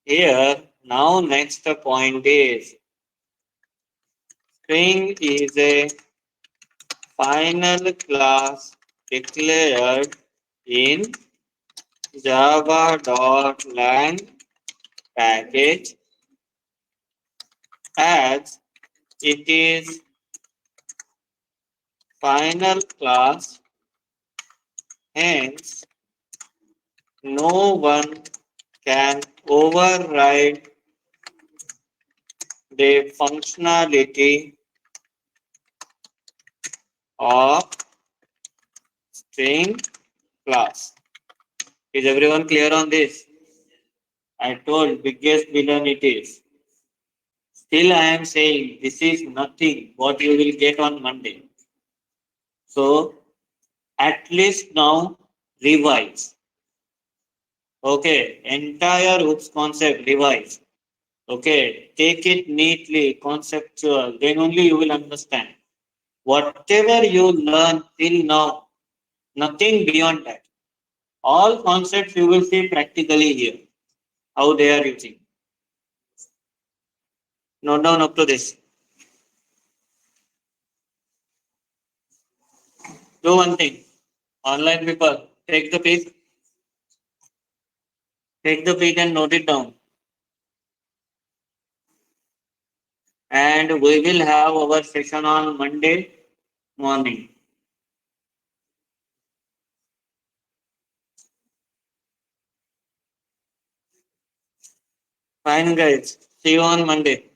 here. Now, next point is string is a final class declared in java.lang package as it is final class, hence no one can override the functionality of string class. Is everyone clear on this? I told biggest villain it is. Still I am saying this is nothing what you will get on Monday. So at least now revise. Okay, entire hooks concept revise. Okay, take it neatly, conceptual, then only you will understand. Whatever you learn till now, nothing beyond that. All concepts you will see practically here, how they are using. Note down up to this. Do one thing. Online people, take the pic and note it down. And we will have our session on Monday morning. Fine, guys. See you on Monday.